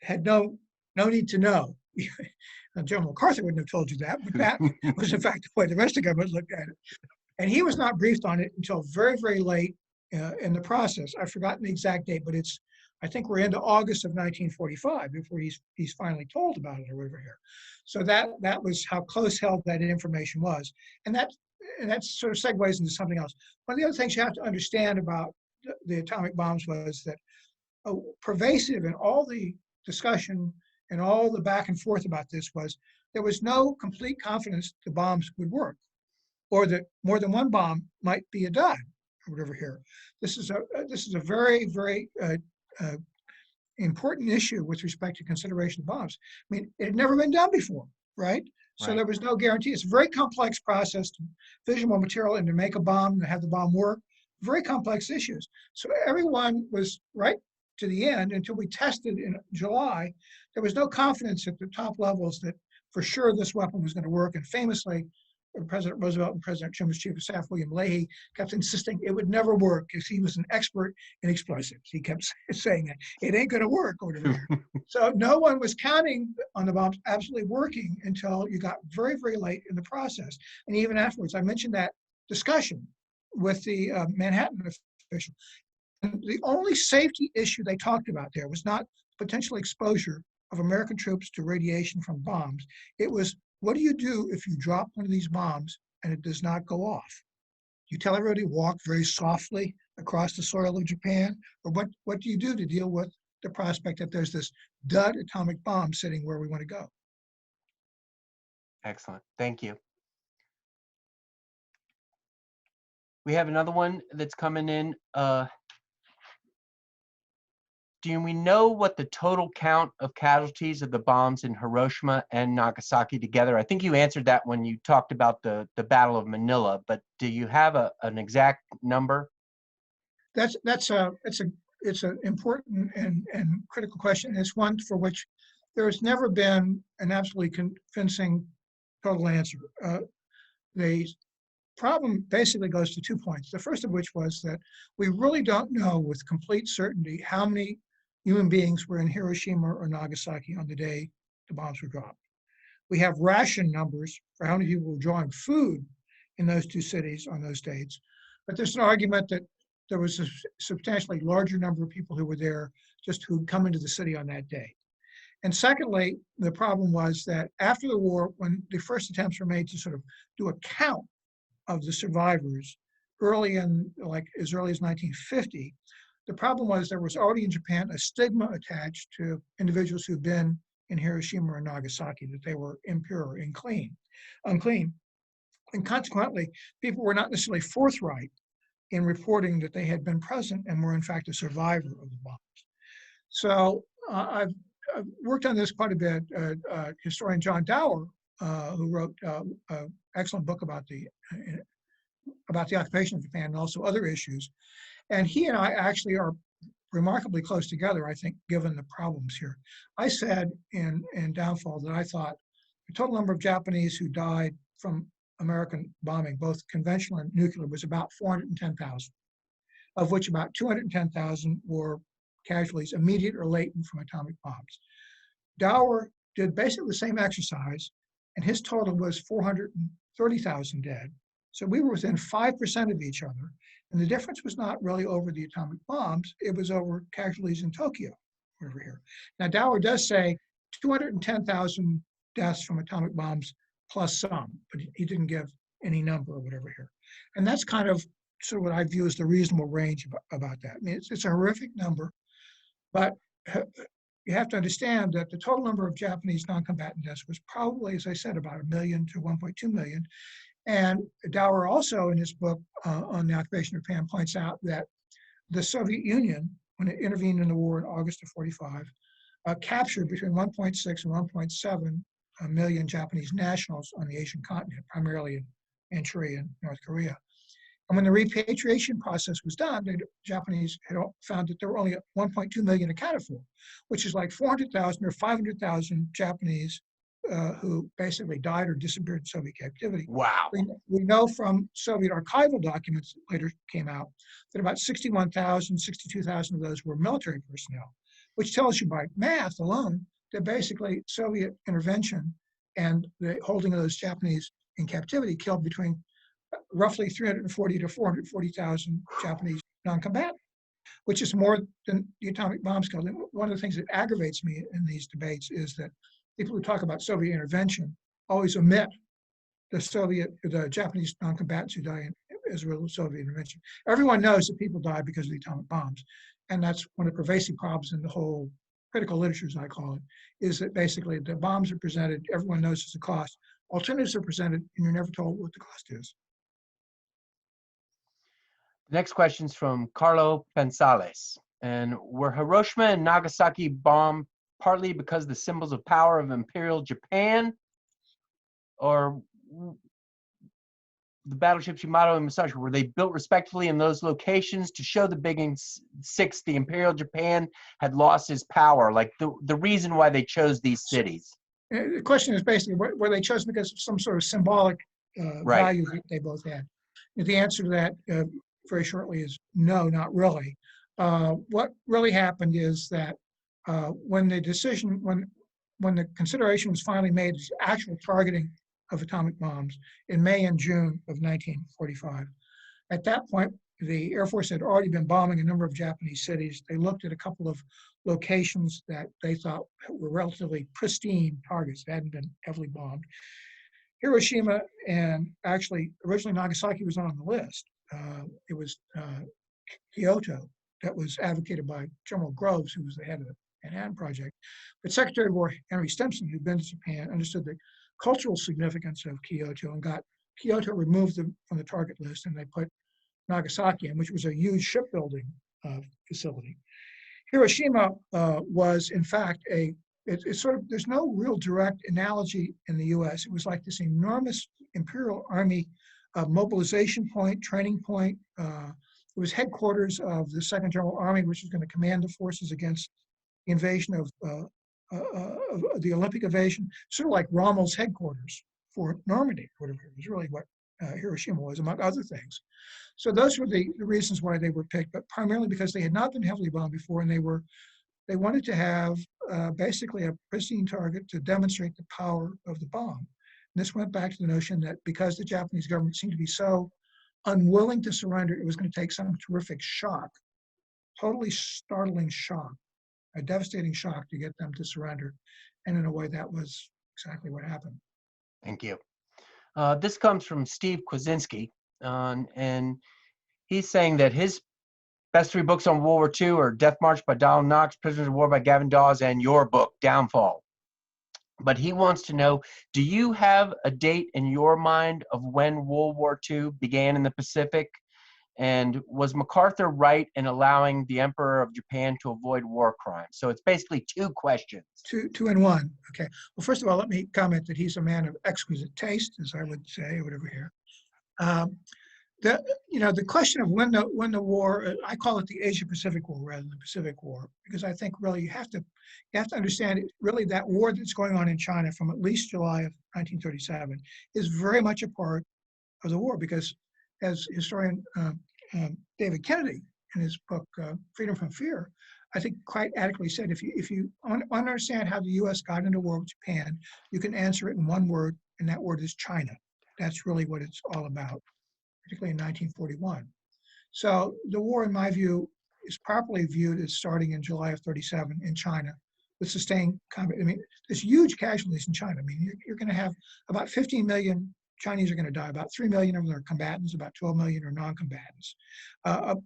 had no need to know. General Macarthur wouldn't have told you that, but that was in fact the way the rest of the government looked at it. And he was not briefed on it until very, very late in the process. I've forgotten the exact date, but I think we're into August of 1945 before he's finally told about it or whatever here. So that was how close held that information was. And that sort of segues into something else. One of the other things you have to understand about the atomic bombs was that pervasive in all the discussion and all the back and forth about this was there was no complete confidence the bombs would work, or that more than one bomb might be a dud, or whatever here. This is a very, very important issue with respect to consideration of bombs. I mean, it had never been done before, right? So there was no guarantee. It's a very complex process to fission more material and to make a bomb and to have the bomb work. Very complex issues. So everyone was right to the end until we tested in July. There was no confidence at the top levels that for sure this weapon was going to work. And famously, President Roosevelt and President Truman's chief of staff, William Leahy, kept insisting it would never work because he was an expert in explosives. He kept saying that it ain't going to work or whatever. So no one was counting on the bombs absolutely working until you got very, very late in the process. And even afterwards, I mentioned that discussion with the Manhattan official. And the only safety issue they talked about there was not potential exposure of American troops to radiation from bombs. It was, what do you do if you drop one of these bombs and it does not go off? You tell everybody to walk very softly across the soil of Japan? Or what do you do to deal with the prospect that there's this dud atomic bomb sitting where we want to go? Excellent. Thank you. We have another one that's coming in. Do we know what the total count of casualties of the bombs in Hiroshima and Nagasaki together? I think you answered that when you talked about the Battle of Manila, but do you have an exact number? It's an important and critical question. It's one for which there has never been an absolutely convincing total answer. The problem basically goes to 2 points. The first of which was that we really don't know with complete certainty how many human beings were in Hiroshima or Nagasaki on the day the bombs were dropped. We have ration numbers for how many people were drawing food in those two cities on those dates, but there's an argument that there was a substantially larger number of people who were there just who'd come into the city on that day. And secondly, the problem was that after the war, when the first attempts were made to sort of do a count of the survivors early in, like as early as 1950, the problem was there was already in Japan a stigma attached to individuals who'd been in Hiroshima or Nagasaki, that they were impure, unclean. And consequently, people were not necessarily forthright in reporting that they had been present and were in fact a survivor of the bombs. So I've worked on this quite a bit. Historian John Dower, who wrote an excellent book about the occupation of Japan and also other issues, and he and I actually are remarkably close together, I think, given the problems here. I said in Downfall that I thought the total number of Japanese who died from American bombing, both conventional and nuclear, was about 410,000, of which about 210,000 were casualties immediate or latent from atomic bombs. Dower did basically the same exercise, and his total was 430,000 dead. So we were within 5% of each other. And the difference was not really over the atomic bombs, it was over casualties in Tokyo, over here. Now, Dower does say 210,000 deaths from atomic bombs plus some, but he didn't give any number or whatever here. And that's kind of sort of what I view as the reasonable range about that. I mean, it's a horrific number, but you have to understand that the total number of Japanese non-combatant deaths was probably, as I said, about 1 million to 1.2 million. And Dower also, in his book on the occupation of Japan, points out that the Soviet Union, when it intervened in the war in August of 45, captured between 1.6 and 1.7 million Japanese nationals on the Asian continent, primarily in Manchuria and North Korea. And when the repatriation process was done, the Japanese had found that there were only 1.2 million accounted for, which is like 400,000 or 500,000 Japanese who basically died or disappeared in Soviet captivity. Wow. We know from Soviet archival documents that later came out that about 61,000, 62,000 of those were military personnel, which tells you by math alone that basically Soviet intervention and the holding of those Japanese in captivity killed between roughly 340 to 440,000 Japanese non-combatants, which is more than the atomic bombs killed. And one of the things that aggravates me in these debates is that people who talk about Soviet intervention always omit the Japanese non-combatants who die as a result of Soviet intervention. Everyone knows that people died because of the atomic bombs. And that's one of the pervasive problems in the whole critical literature, as I call it, is that basically the bombs are presented, everyone knows there's a cost. Alternatives are presented, and you're never told what the cost is. The next question is from Carlo Pensales. And were Hiroshima and Nagasaki bombed partly because of the symbols of power of Imperial Japan, or the battleships Yamato and Musashi, were they built respectively in those locations to show the big six, the Imperial Japan had lost its power, like the reason why they chose these cities? The question is basically, were they chosen because of some sort of symbolic value that they both had? The answer to that very shortly is no, not really. What really happened is that when the consideration was finally made as actual targeting of atomic bombs in May and June of 1945, at that point, the Air Force had already been bombing a number of Japanese cities. They looked at a couple of locations that they thought were relatively pristine targets that hadn't been heavily bombed. Hiroshima and actually originally Nagasaki was not on the list. It was Kyoto that was advocated by General Groves, who was the head of the Manhattan Project. But Secretary of War Henry Stimson, who'd been to Japan, understood the cultural significance of Kyoto and got Kyoto removed from the target list, and they put Nagasaki in, which was a huge shipbuilding facility. Hiroshima was, in fact, it's sort of, there's no real direct analogy in the US. It was like this enormous Imperial Army mobilization point, training point. It was headquarters of the Second General Army, which was going to command the forces against the invasion of the Olympic invasion, sort of like Rommel's headquarters for Normandy, whatever. It was really what Hiroshima was, among other things. So those were the reasons why they were picked, but primarily because they had not been heavily bombed before, and they wanted to have basically a pristine target to demonstrate the power of the bomb. And this went back to the notion that because the Japanese government seemed to be so unwilling to surrender, it was going to take some terrific shock, totally startling shock, a devastating shock to get them to surrender. And in a way, that was exactly what happened. Thank you. This comes from Steve Kwasinski, and he's saying that his best three books on World War II are Death March by Donald Knox, Prisoners of War by Gavin Dawes, and your book, Downfall. But he wants to know, do you have a date in your mind of when World War II began in the Pacific? And was MacArthur right in allowing the Emperor of Japan to avoid war crimes? So it's basically two questions. Two in one. Okay. Well, first of all, let me comment that he's a man of exquisite taste, as I would say, or whatever here. The question of when the war, I call it the Asia-Pacific War rather than the Pacific War, because I think really you have to understand really that war that's going on in China from at least July of 1937 is very much a part of the war, because as historian David Kennedy in his book Freedom from Fear, I think quite adequately said, if you understand how the U.S. got into war with Japan, you can answer it in one word, and that word is China. That's really what it's all about, particularly in 1941. So the war, in my view, is properly viewed as starting in July of 37 in China with sustained combat. I mean, there's huge casualties in China. I mean, you're going to have about 15 million Chinese are going to die. About 3 million of them are combatants, about 12 million are non-combatants.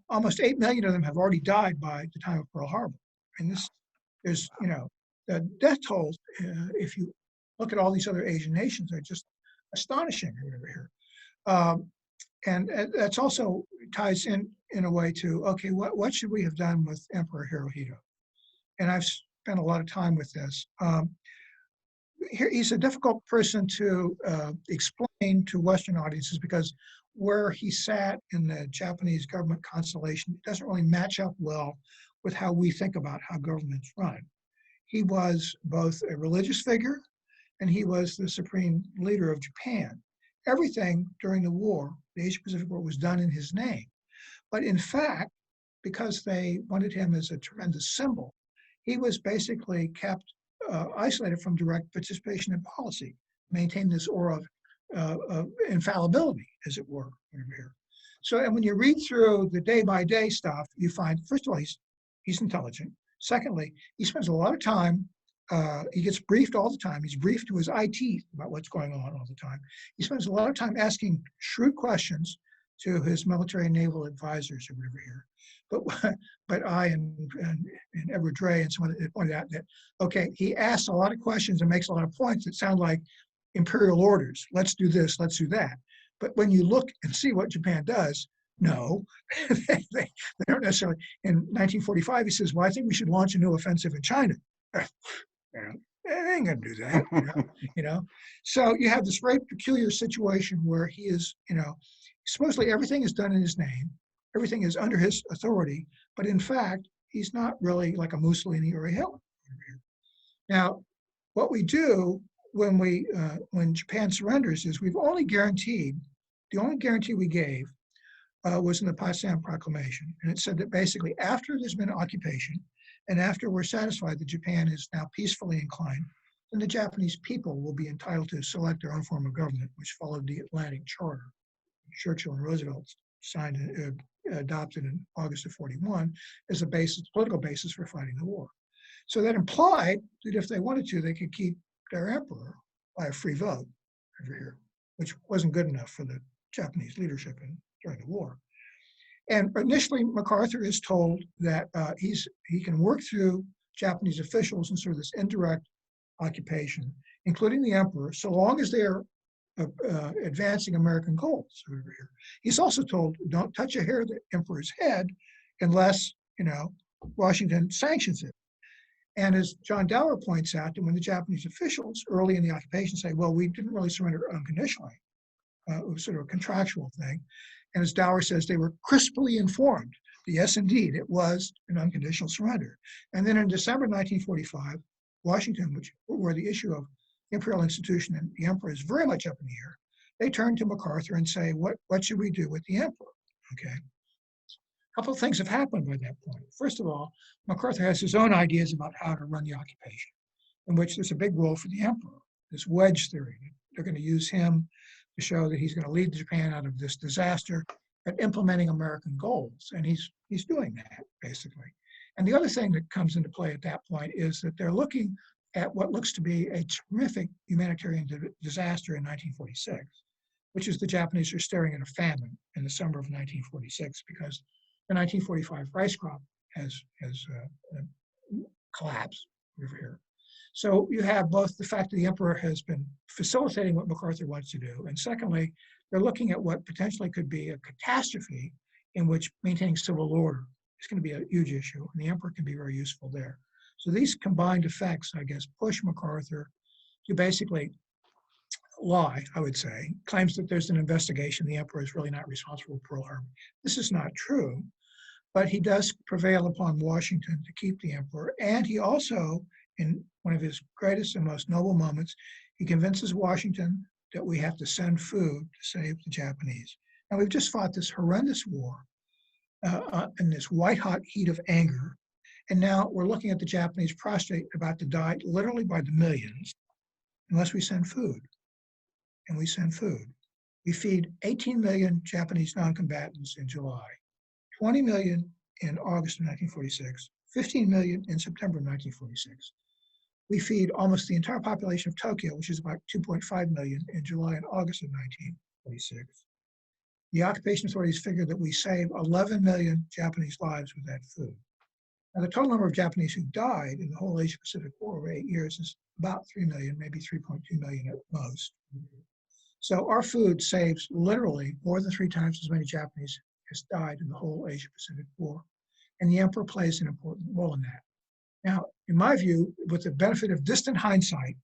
Almost 8 million of them have already died by the time of Pearl Harbor. And there's, the death tolls, if you look at all these other Asian nations, are just astonishing over here. And that's also ties in a way to, okay, what should we have done with Emperor Hirohito? And I've spent a lot of time with this. He's a difficult person to explain to Western audiences because where he sat in the Japanese government constellation doesn't really match up well with how we think about how governments run. He was both a religious figure and he was the supreme leader of Japan. Everything during the war, the Asia-Pacific War, was done in his name. But in fact, because they wanted him as a tremendous symbol, he was basically kept isolated from direct participation in policy, maintained this aura of infallibility, as it were, over here. So, and when you read through the day-by-day stuff, you find, first of all, he's intelligent. Secondly, he spends a lot of time, he gets briefed all the time. He's briefed to his IT about what's going on all the time. He spends a lot of time asking shrewd questions to his military and naval advisors over here. But I and Edward Dray and someone pointed out that, okay, he asks a lot of questions and makes a lot of points that sound like imperial orders. Let's do this, let's do that. But when you look and see what Japan does, no, they don't necessarily. In 1945, he says, well, I think we should launch a new offensive in China. They ain't gonna do that, So you have this very peculiar situation where he is, supposedly everything is done in his name, everything is under his authority, but in fact, he's not really like a Mussolini or a Hitler. Now, what we do when Japan surrenders is the only guarantee we gave was in the Potsdam Proclamation, and it said that basically after there's been occupation, and after we're satisfied that Japan is now peacefully inclined, then the Japanese people will be entitled to select their own form of government, which followed the Atlantic Charter. Churchill and Roosevelt signed and adopted in August of 41 as a political basis for fighting the war. So that implied that if they wanted to, they could keep their emperor by a free vote over here, which wasn't good enough for the Japanese leadership during the war. And initially, MacArthur is told that he can work through Japanese officials in sort of this indirect occupation, including the emperor, so long as they're advancing American goals over here. He's also told, don't touch a hair of the emperor's head unless, Washington sanctions it. And as John Dower points out, that when the Japanese officials early in the occupation say, well, we didn't really surrender unconditionally, it was sort of a contractual thing. And as Dower says, they were crisply informed that yes, indeed, it was an unconditional surrender. And then in December 1945, Washington, where the issue of imperial institution and the emperor is very much up in the air, they turn to MacArthur and say, what should we do with the emperor? Okay. A couple of things have happened by that point. First of all, MacArthur has his own ideas about how to run the occupation, in which there's a big role for the emperor, this wedge theory. They're going to use him to show that he's going to lead Japan out of this disaster at implementing American goals. And he's doing that, basically. And the other thing that comes into play at that point is that they're looking at what looks to be a terrific humanitarian disaster in 1946, which is the Japanese are staring at a famine in the summer of 1946 because the 1945 rice crop has collapsed over here. So you have both the fact that the emperor has been facilitating what MacArthur wants to do, and secondly, they're looking at what potentially could be a catastrophe in which maintaining civil order is going to be a huge issue, and the emperor can be very useful there. So these combined effects, I guess, push MacArthur to basically lie, I would say, claims that there's an investigation, the emperor is really not responsible for Pearl Harbor. This is not true, but he does prevail upon Washington to keep the emperor, and he also, in one of his greatest and most noble moments, he convinces Washington that we have to send food to save the Japanese. Now, we've just fought this horrendous war in this white-hot heat of anger, and now we're looking at the Japanese prostrate, about to die literally by the millions, unless we send food. And we send food. We feed 18 million Japanese non-combatants in July, 20 million in August of 1946, 15 million in September of 1946. We feed almost the entire population of Tokyo, which is about 2.5 million, in July and August of 1946. The occupation authorities figure that we save 11 million Japanese lives with that food. Now, the total number of Japanese who died in the whole Asia-Pacific War over 8 years is about 3 million, maybe 3.2 million at most. So our food saves literally more than 3 times as many Japanese as died in the whole Asia-Pacific War. And the emperor plays an important role in that. Now, in my view, with the benefit of distant hindsight,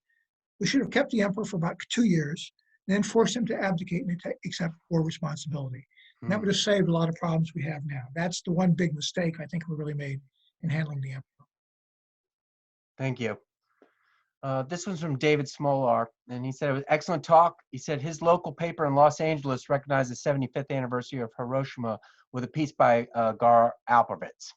we should have kept the emperor for about 2 years, then forced him to abdicate and accept war responsibility. And that would have saved a lot of problems we have now. That's the one big mistake I think we really made in handling the emperor. Thank you. This one's from David Smolar, and he said it was excellent talk. He said his local paper in Los Angeles recognized the 75th anniversary of Hiroshima with a piece by Gar Alperovitz.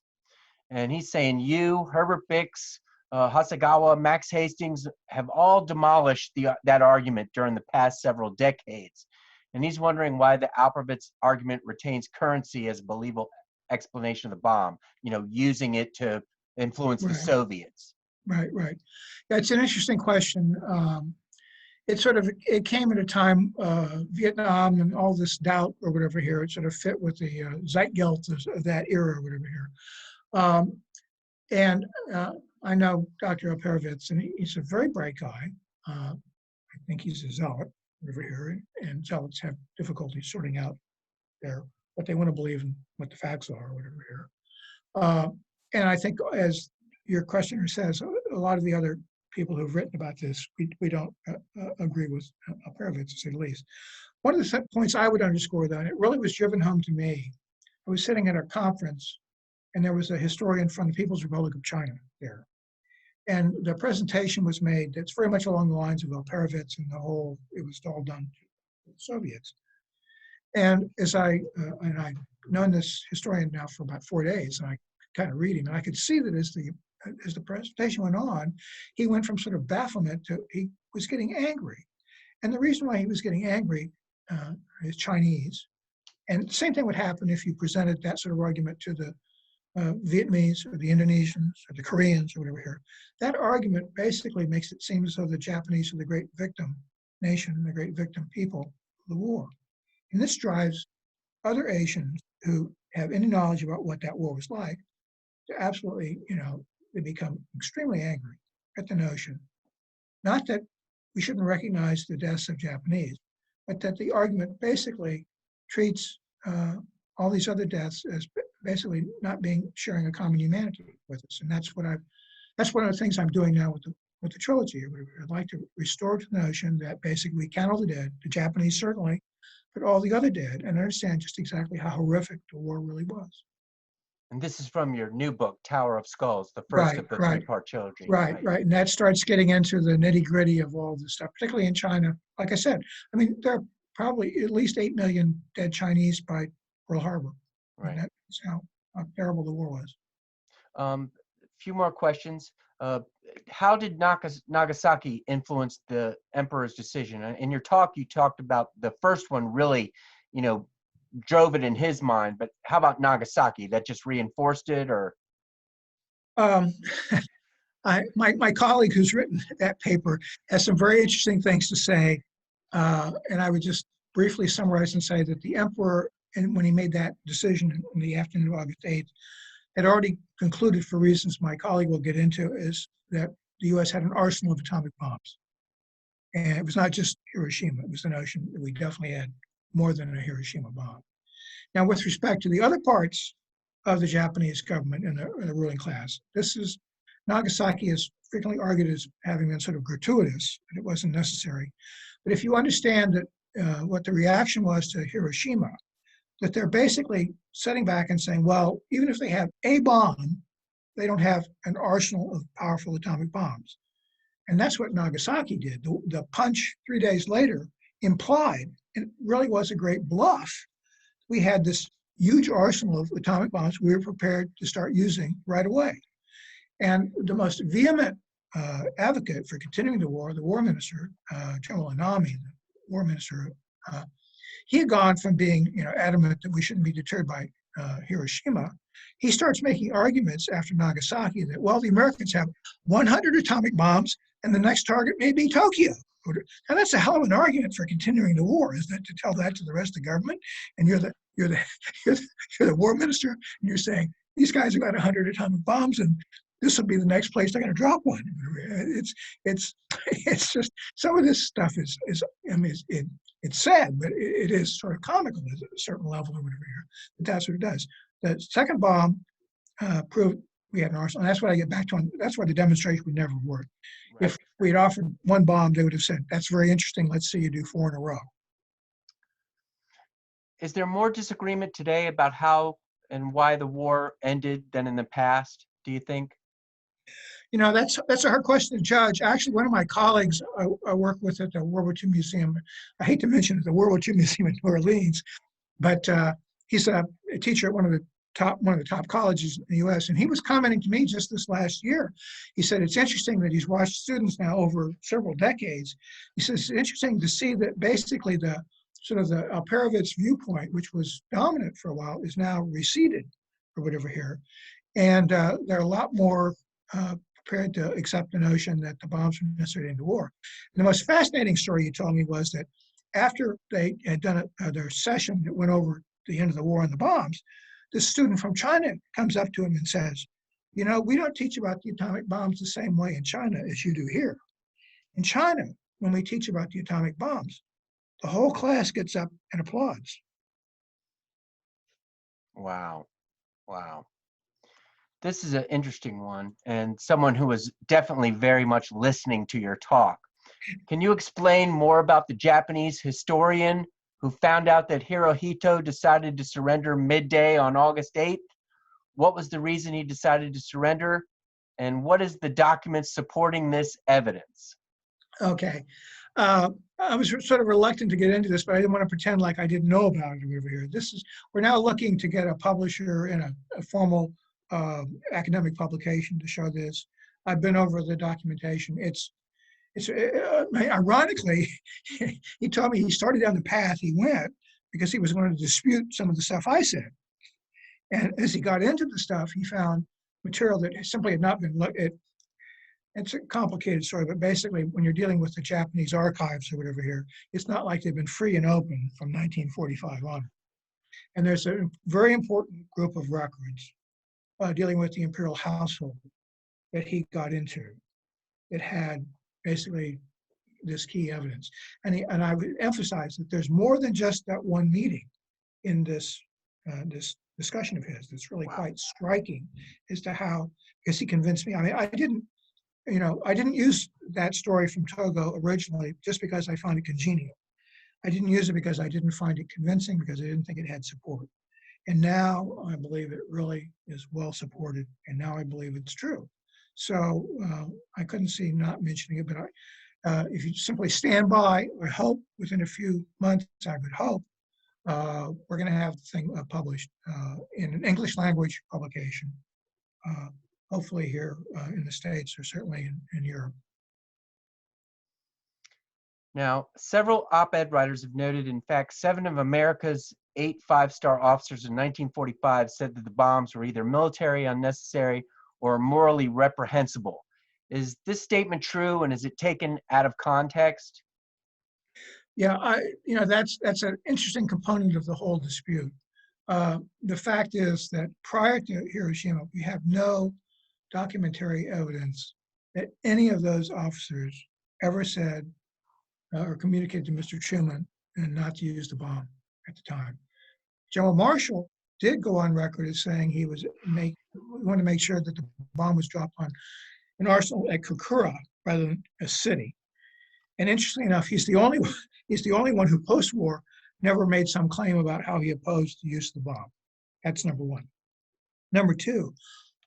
And he's saying you, Herbert Bix, Hasegawa, Max Hastings have all demolished that argument during the past several decades. And he's wondering why the Alperovitz argument retains currency as a believable explanation of the bomb, using it to influence the Soviets. Right. Yeah, it's an interesting question. It came at a time, Vietnam and all this doubt or whatever here, it sort of fit with the zeitgeist of that era or whatever here. I know Dr. Alperovitz, and he's a very bright guy. I think he's a zealot over here, and zealots have difficulty sorting out what they want to believe and what the facts are or whatever here. And I think, as your questioner says, a lot of the other people who've written about this, we don't agree with Alperovitz, to say the least. One of the points I would underscore, though, and it really was driven home to me, I was sitting at a conference, and there was a historian from the People's Republic of China there. And the presentation was made that's very much along the lines of Alperovitz and it was all done to the Soviets. And I've known this historian now for about 4 days, and I kind of read him, and I could see that as the presentation went on, he went from sort of bafflement to he was getting angry. And the reason why he was getting angry is Chinese. And the same thing would happen if you presented that sort of argument to the Vietnamese or the Indonesians or the Koreans or whatever here. That argument basically makes it seem as though the Japanese are the great victim nation, the great victim people of the war. And this drives other Asians who have any knowledge about what that war was like to absolutely, they become extremely angry at the notion, not that we shouldn't recognize the deaths of Japanese, but that the argument basically treats all these other deaths as basically not sharing a common humanity with us. And that's one of the things I'm doing now with the trilogy. I'd like to restore to the notion that basically we count all the dead, the Japanese certainly, but all the other dead, and understand just exactly how horrific the war really was. And this is from your new book, Tower of Skulls, the first of the three-part trilogy. Right. And that starts getting into the nitty-gritty of all this stuff, particularly in China. Like I said, there are probably at least 8 million dead Chinese by Pearl Harbor. Right. And that's how terrible the war was. A few more questions. How did Nagasaki influence the emperor's decision? In your talk, you talked about the first one really, drove it in his mind, but how about Nagasaki? That just reinforced it, or? My colleague who's written that paper has some very interesting things to say, and I would just briefly summarize and say that the emperor, and when he made that decision in the afternoon of August 8th, had already concluded, for reasons my colleague will get into, is that the U.S. had an arsenal of atomic bombs. And it was not just Hiroshima, it was the notion that we definitely had more than a Hiroshima bomb. Now, with respect to the other parts of the Japanese government and the ruling class, Nagasaki is frequently argued as having been sort of gratuitous, and it wasn't necessary. But if you understand that what the reaction was to Hiroshima, that they're basically sitting back and saying, well, even if they have a bomb, they don't have an arsenal of powerful atomic bombs. And that's what Nagasaki did. The punch 3 days later implied, and it really was a great bluff, we had this huge arsenal of atomic bombs we were prepared to start using right away. And the most vehement advocate for continuing the war minister, General Anami, the war minister, he had gone from being adamant that we shouldn't be deterred by Hiroshima. He starts making arguments after Nagasaki that, well, the Americans have 100 atomic bombs and the next target may be Tokyo. Now that's a hell of an argument for continuing the war, isn't it? To tell that to the rest of the government, and you're the war minister, and you're saying these guys have got 100 atomic bombs, and this will be the next place they're going to drop one. It's just some of this stuff is it's sad, but it is sort of comical at a certain level or whatever here. But that's what it does. The second bomb proved we had an arsenal. And that's what I get back to. That's why the demonstration would never work. Right. If we had offered one bomb, they would have said, that's very interesting. Let's see you do 4 in a row. Is there more disagreement today about how and why the war ended than in the past, do you think? That's a hard question to judge. Actually, one of my colleagues I work with at the World War II Museum, I hate to mention it, the World War II Museum in New Orleans, but he's a teacher at one of the top colleges in the U.S., and he was commenting to me just this last year. He said it's interesting that he's watched students now over several decades. He says it's interesting to see that basically the Alperovitz viewpoint, which was dominant for a while, is now receded or whatever here, and they're a lot more prepared to accept the notion that the bombs were necessary in the war. And the most fascinating story he told me was that after they had done their session that went over the end of the war on the bombs, this student from China comes up to him and says, we don't teach about the atomic bombs the same way in China as you do here. In China, when we teach about the atomic bombs, the whole class gets up and applauds. Wow. This is an interesting one, and someone who was definitely very much listening to your talk. Can you explain more about the Japanese historian who found out that Hirohito decided to surrender midday on August 8th? What was the reason he decided to surrender? And what is the document supporting this evidence? Okay. I was sort of reluctant to get into this, but I didn't want to pretend like I didn't know about it over here. We're now looking to get a publisher in a formal academic publication to show this. I've been over the documentation. It's ironically, he told me he started down the path he went because he was going to dispute some of the stuff I said. And as he got into the stuff, he found material that simply had not been looked at. It's a complicated story, but basically when you're dealing with the Japanese archives or whatever here, it's not like they've been free and open from 1945 on. And there's a very important group of records dealing with the Imperial household that he got into. It had basically this key evidence. And I would emphasize that there's more than just that one meeting in this discussion of his. That's really quite striking as to how, because he convinced me. I mean, I didn't use that story from Togo originally just because I found it congenial. I didn't use it because I didn't find it convincing, because I didn't think it had support. And now I believe it really is well supported, and now I believe it's true. So I couldn't see not mentioning it, but if you simply stand by, I hope within a few months, I would hope, we're going to have the thing published in an English language publication, hopefully here in the States, or certainly in Europe. Now, several op-ed writers have noted, in fact, 7 of America's 8 5-star officers in 1945 said that the bombs were either military unnecessary or morally reprehensible. Is this statement true, and is it taken out of context? Yeah, that's an interesting component of the whole dispute. The fact is that prior to Hiroshima, we have no documentary evidence that any of those officers ever said or communicated to Mr. Truman and not to use the bomb at the time. General Marshall did go on record as saying he wanted to make sure that the bomb was dropped on an arsenal at Kokura rather than a city. And interestingly enough, he's the only one who post-war never made some claim about how he opposed the use of the bomb. That's number one. Number two,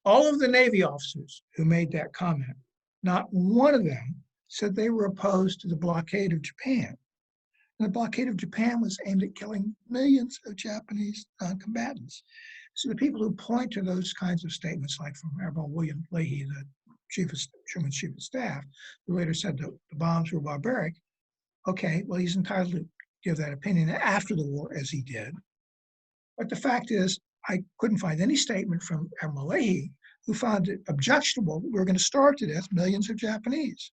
all of the Navy officers who made that comment, not one of them said they were opposed to the blockade of Japan. And the blockade of Japan was aimed at killing millions of Japanese combatants. So the people who point to those kinds of statements, like from Admiral William Leahy, the Truman's chief of staff, who later said that the bombs were barbaric, okay, well, he's entitled to give that opinion after the war, as he did. But the fact is, I couldn't find any statement from Admiral Leahy who found it objectionable that we were going to starve to death millions of Japanese.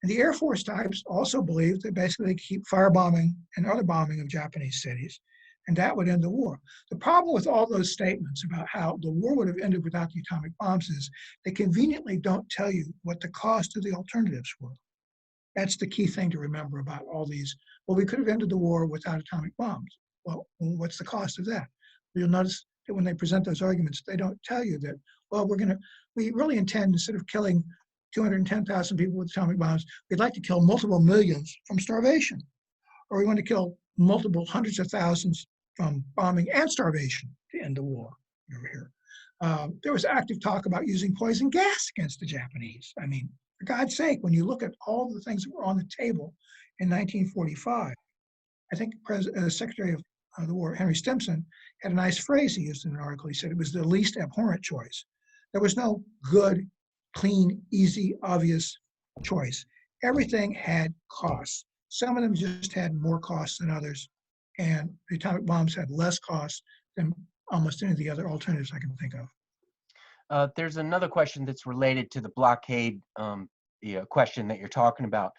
And the Air Force types also believed that basically they keep firebombing and other bombing of Japanese cities, and that would end the war. The problem with all those statements about how the war would have ended without the atomic bombs is they conveniently don't tell you what the cost of the alternatives were. That's the key thing to remember about all these. Well, we could have ended the war without atomic bombs. Well, what's the cost of that? You'll notice that when they present those arguments, they don't tell you that, well, we really intend, instead of killing 210,000 people with atomic bombs, we'd like to kill multiple millions from starvation. Or we want to kill multiple hundreds of thousands from bombing and starvation to end the war over here. There was active talk about using poison gas against the Japanese. I mean, for God's sake, when you look at all the things that were on the table in 1945, I think Secretary of the War, Henry Stimson, had a nice phrase he used in an article. He said it was the least abhorrent choice. There was no good, clean, easy, obvious choice. Everything had costs. Some of them just had more costs than others, and the atomic bombs had less costs than almost any of the other alternatives I can think of. There's another question that's related to the blockade question that you're talking about.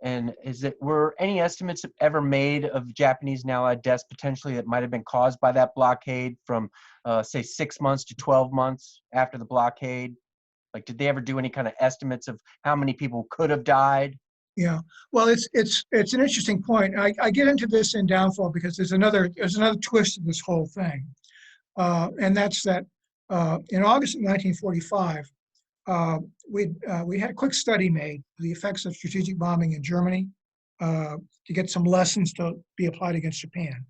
And were any estimates ever made of Japanese and Allied deaths potentially that might have been caused by that blockade from, say, 6 months to 12 months after the blockade? Like, did they ever do any kind of estimates of how many people could have died? Yeah, well, it's an interesting point. I get into this in Downfall because there's another twist to this whole thing, and that's that in August of 1945, we had a quick study made of the effects of strategic bombing in Germany to get some lessons to be applied against Japan.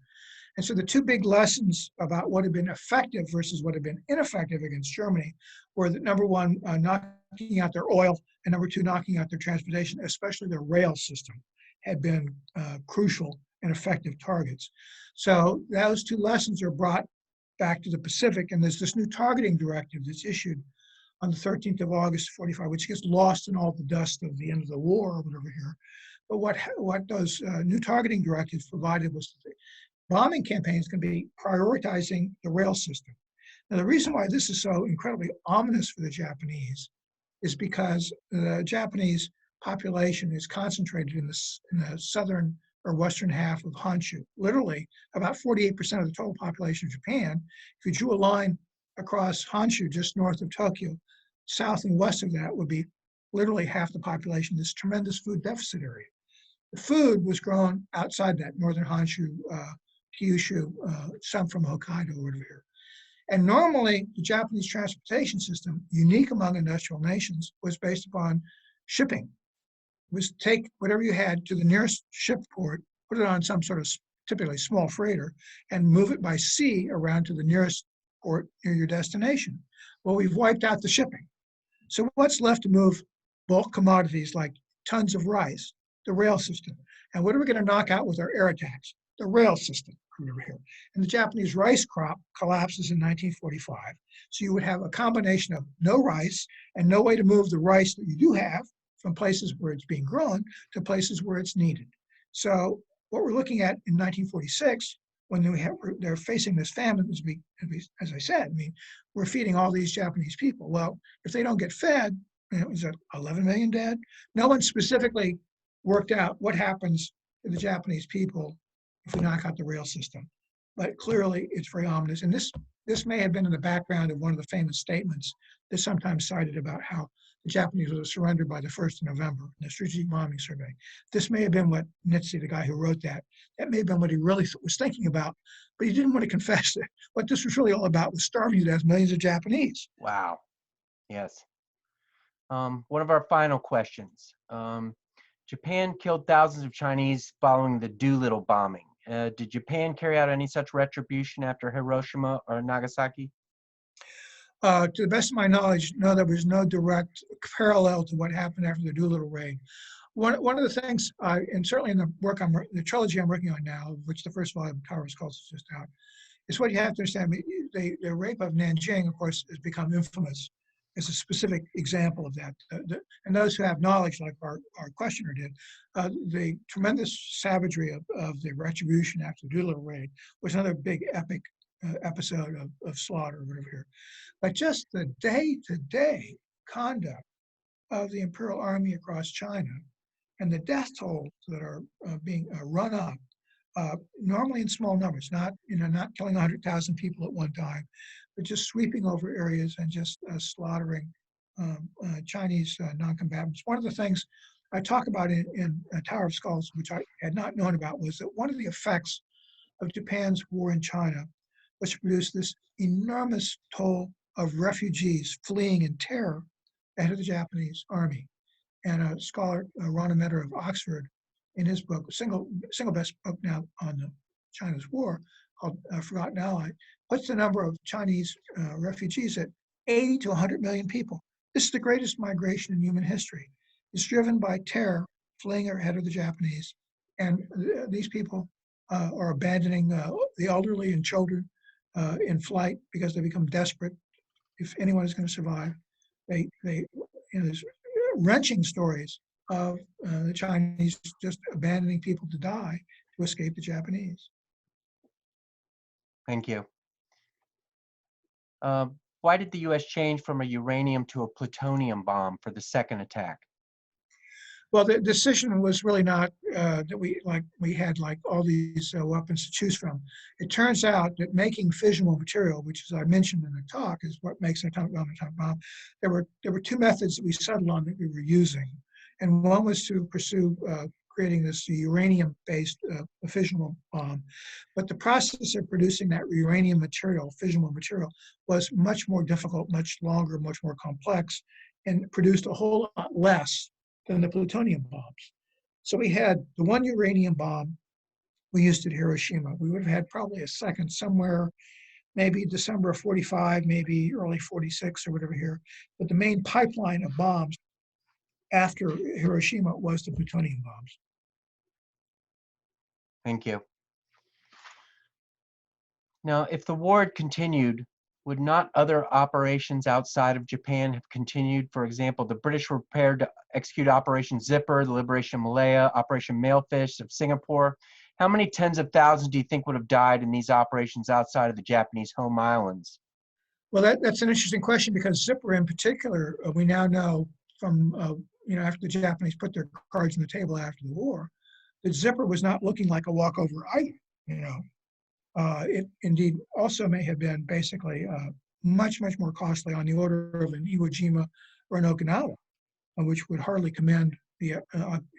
And so the two big lessons about what had been effective versus what had been ineffective against Germany were that, number one, knocking out their oil, and number two, knocking out their transportation, especially their rail system, had been crucial and effective targets. So those two lessons are brought back to the Pacific, and there's this new targeting directive that's issued on the 13th of August, 45, which gets lost in all the dust of the end of the war or whatever here. But what those new targeting directives provided was that bombing campaigns can be prioritizing the rail system. Now, the reason why this is so incredibly ominous for the Japanese is because the Japanese population is concentrated in the southern or western half of Honshu. Literally, about 48% of the total population of Japan. If you drew a line across Honshu, just north of Tokyo, south and west of that would be literally half the population, this tremendous food deficit area. The food was grown outside that, northern Honshu, Kyushu, some from Hokkaido or whatever here. And normally, the Japanese transportation system, unique among industrial nations, was based upon shipping. It was take whatever you had to the nearest ship port, put it on some sort of typically small freighter, and move it by sea around to the nearest port near your destination. Well, we've wiped out the shipping. So what's left to move bulk commodities like tons of rice? The rail system. And what are we going to knock out with our air attacks? The rail system over here. And the Japanese rice crop collapses in 1945. So you would have a combination of no rice and no way to move the rice that you do have from places where it's being grown to places where it's needed. So what we're looking at in 1946, when they're facing this famine, as I said, I mean, we're feeding all these Japanese people. Well, if they don't get fed, is it 11 million dead? No one specifically worked out what happens to the Japanese people if we knock out the rail system. But clearly, it's very ominous. And this may have been in the background of one of the famous statements that's sometimes cited about how the Japanese would surrender by the 1st of November in the strategic bombing survey. This may have been what Nitze, the guy who wrote that may have been what he really was thinking about, but he didn't want to confess it. What this was really all about was starving to death millions of Japanese. Wow. Yes. One of our final questions. Japan killed thousands of Chinese following the Doolittle bombing. Did Japan carry out any such retribution after Hiroshima or Nagasaki? To the best of my knowledge, no, there was no direct parallel to what happened after the Doolittle raid. One of the things, and certainly in the trilogy I'm working on now, which the first volume, Tower of Skulls, is just out, is what you have to understand. The rape of Nanjing, of course, has become infamous as a specific example of that. And those who have knowledge, like our questioner did, the tremendous savagery of the retribution after the Doolittle raid was another big epic episode of slaughter or whatever here. But just the day-to-day conduct of the Imperial Army across China and the death tolls that are being run up, normally in small numbers, not killing 100,000 people at one time, but just sweeping over areas and just slaughtering Chinese non-combatants. One of the things I talk about in Tower of Skulls, which I had not known about, was that one of the effects of Japan's war in China was to produce this enormous toll of refugees fleeing in terror ahead of the Japanese army. And a scholar, Ron Metter of Oxford, in his book, single best book now on China's war, called Forgotten Ally, puts the number of Chinese refugees at 80 to 100 million people. This is the greatest migration in human history. It's driven by terror, fleeing ahead of the Japanese. And these people are abandoning the elderly and children in flight because they become desperate. If anyone is going to survive, there's wrenching stories of the Chinese just abandoning people to die to escape the Japanese. Thank you. Why did the U.S. change from a uranium to a plutonium bomb for the second attack? Well, the decision was really not that we had all these weapons to choose from. It turns out that making fissionable material, which, as I mentioned in the talk, is what makes an atomic bomb. There were two methods that we settled on that we were using, and one was to pursue creating this uranium-based fissionable bomb. But the process of producing that uranium material, fissionable material, was much more difficult, much longer, much more complex, and produced a whole lot less than the plutonium bombs. So we had the one uranium bomb we used at Hiroshima. We would have had probably a second somewhere, maybe December of 45, maybe early 46 or whatever here. But the main pipeline of bombs after Hiroshima was the plutonium bombs. Thank you. Now, if the war had continued, would not other operations outside of Japan have continued? For example, the British were prepared to execute Operation Zipper, the liberation of Malaya, Operation Mailfish of Singapore. How many tens of thousands do you think would have died in these operations outside of the Japanese home islands? Well, that's an interesting question, because Zipper in particular, we now know from, after the Japanese put their cards on the table after the war, that Zipper was not looking like a walkover item, It indeed also may have been basically much, much more costly, on the order of an Iwo Jima or an Okinawa, which would hardly commend the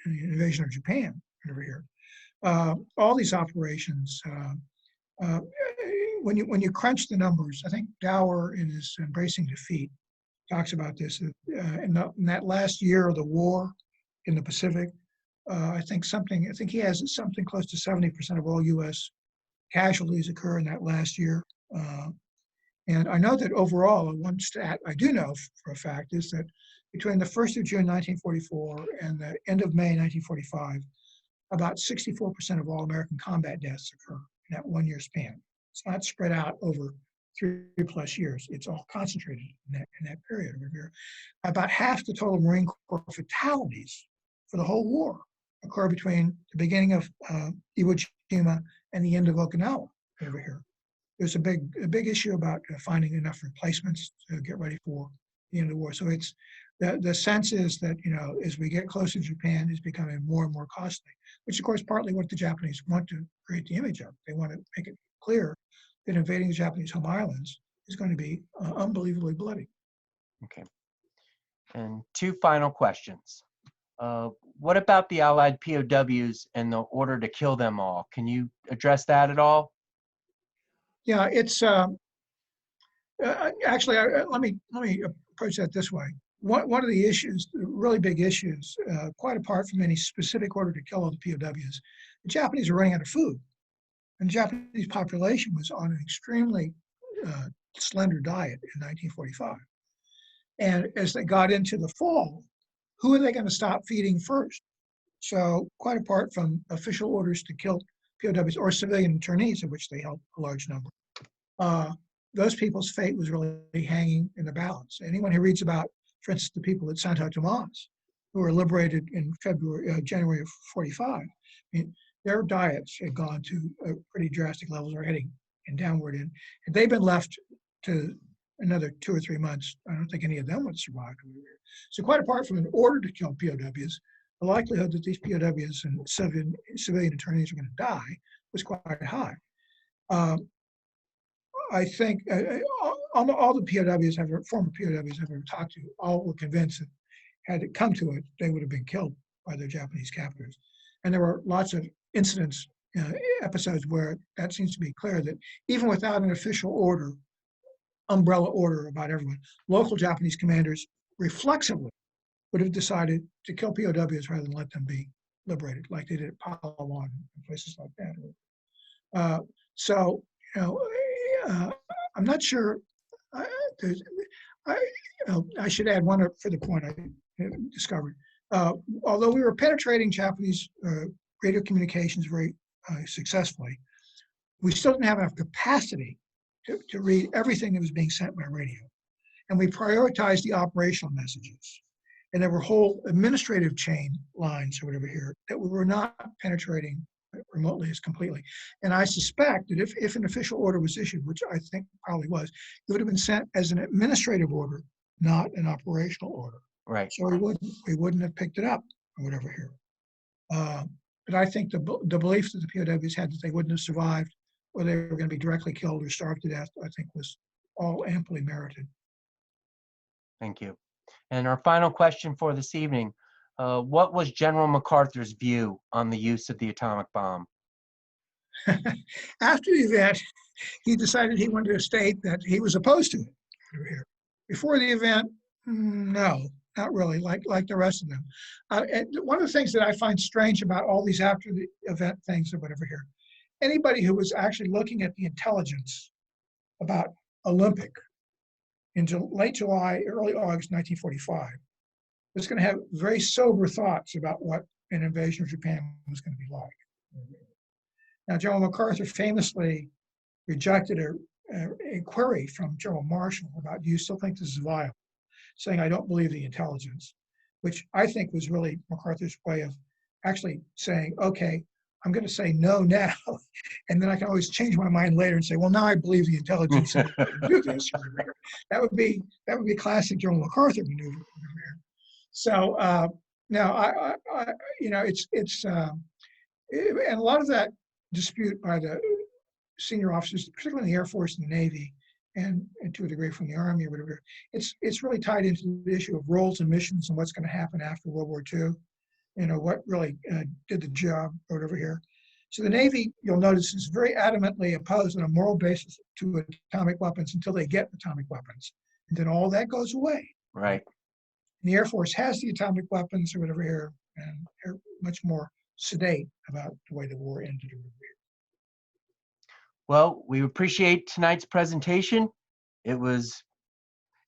invasion of Japan over here. All these operations, when you crunch the numbers, I think Dower in his Embracing Defeat talks about this. In that last year of the war in the Pacific, I think he has something close to 70% of all U.S. casualties occur in that last year. And I know that overall, one stat I do know for a fact is that between the 1st of June 1944 and the end of May 1945, about 64% of all American combat deaths occur in that 1 year span. It's not spread out over 3+ years. It's all concentrated in that period over here. About half the total Marine Corps fatalities for the whole war occur between the beginning of Iwo Jima and the end of Okinawa over here. There's a big issue about finding enough replacements to get ready for the end of the war. So it's the sense is that as we get closer to Japan, it's becoming more and more costly, which of course partly what the Japanese want to create the image of. They want to make it clear that invading the Japanese home islands is going to be unbelievably bloody. Okay. And two final questions. What about the Allied POWs and the order to kill them all? Can you address that at all? Yeah, it's actually let me approach that this way. One of the issues, the really big issues, quite apart from any specific order to kill all the POWs, the Japanese were running out of food, and the Japanese population was on an extremely slender diet in 1945. And as they got into the fall, who are they going to stop feeding first? So quite apart from official orders to kill POWs or civilian internees, of which they held a large number, those people's fate was really hanging in the balance. Anyone who reads about, for instance, the people at Santo Tomas, who were liberated in January of 45, I mean, their diets had gone to pretty drastic levels, or heading and downward in, and they've been left to another 2 or 3 months. I don't think any of them would survive. So quite apart from an order to kill POWs, the likelihood that these POWs and civilian internees are going to die was quite high. I think all the POWs, former POWs I've ever talked to, all were convinced that had it come to it, they would have been killed by their Japanese captors. And there were lots of incidents, episodes where that seems to be clear, that even without an official order, umbrella order about everyone, local Japanese commanders reflexively would have decided to kill POWs rather than let them be liberated, like they did at Palawan and places like that. So, you know, I'm not sure. I should add one further point I discovered. Although we were penetrating Japanese radio communications very successfully, we still didn't have enough capacity to read everything that was being sent by radio. And we prioritized the operational messages. And there were whole administrative chain lines or whatever here that we were not penetrating remotely as completely. And I suspect that if an official order was issued, which I think probably was, it would have been sent as an administrative order, not an operational order. Right. So we wouldn't have picked it up or whatever here. But I think the belief that the POWs had that they wouldn't have survived, or they were going to be directly killed or starved to death, I think was all amply merited. Thank you. And our final question for this evening, what was General MacArthur's view on the use of the atomic bomb? After the event, he decided he wanted to state that he was opposed to it. Before the event, no, not really, like the rest of them. And one of the things that I find strange about all these after the event things or whatever here, anybody who was actually looking at the intelligence about Olympic in late July, early August 1945, was going to have very sober thoughts about what an invasion of Japan was going to be like. Now, General MacArthur famously rejected a query from General Marshall about, do you still think this is viable? Saying, I don't believe the intelligence, which I think was really MacArthur's way of actually saying, okay, I'm going to say no now, and then I can always change my mind later and say, well, now I believe the intelligence and do this. That would be classic General MacArthur maneuver. So now I you know, it's and a lot of that dispute by the senior officers, particularly in the Air Force and the Navy, and to a degree from the Army or whatever, it's really tied into the issue of roles and missions and what's going to happen after World War II. You know, what really did the job or whatever here. So the Navy, you'll notice, is very adamantly opposed on a moral basis to atomic weapons until they get atomic weapons. And then all that goes away. Right. And the Air Force has the atomic weapons or whatever here, and they're much more sedate about the way the war ended. Well, we appreciate tonight's presentation. It was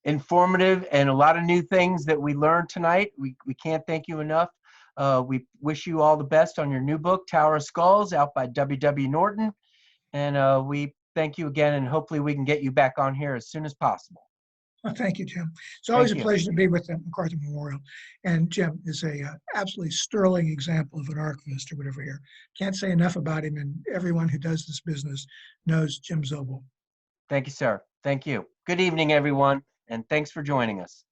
informative and a lot of new things that we learned tonight. We can't thank you enough. We wish you all the best on your new book, Tower of Skulls, out by W.W. Norton. And we thank you again, and hopefully we can get you back on here as soon as possible. Well, thank you, Jim. It's always Thank a you. pleasure to be with the Macarthur Memorial. And Jim is a absolutely sterling example of an archivist or whatever here. Can't say enough about him, and everyone who does this business knows Jim Zobel. Thank you, sir. Thank you. Good evening, everyone, and thanks for joining us.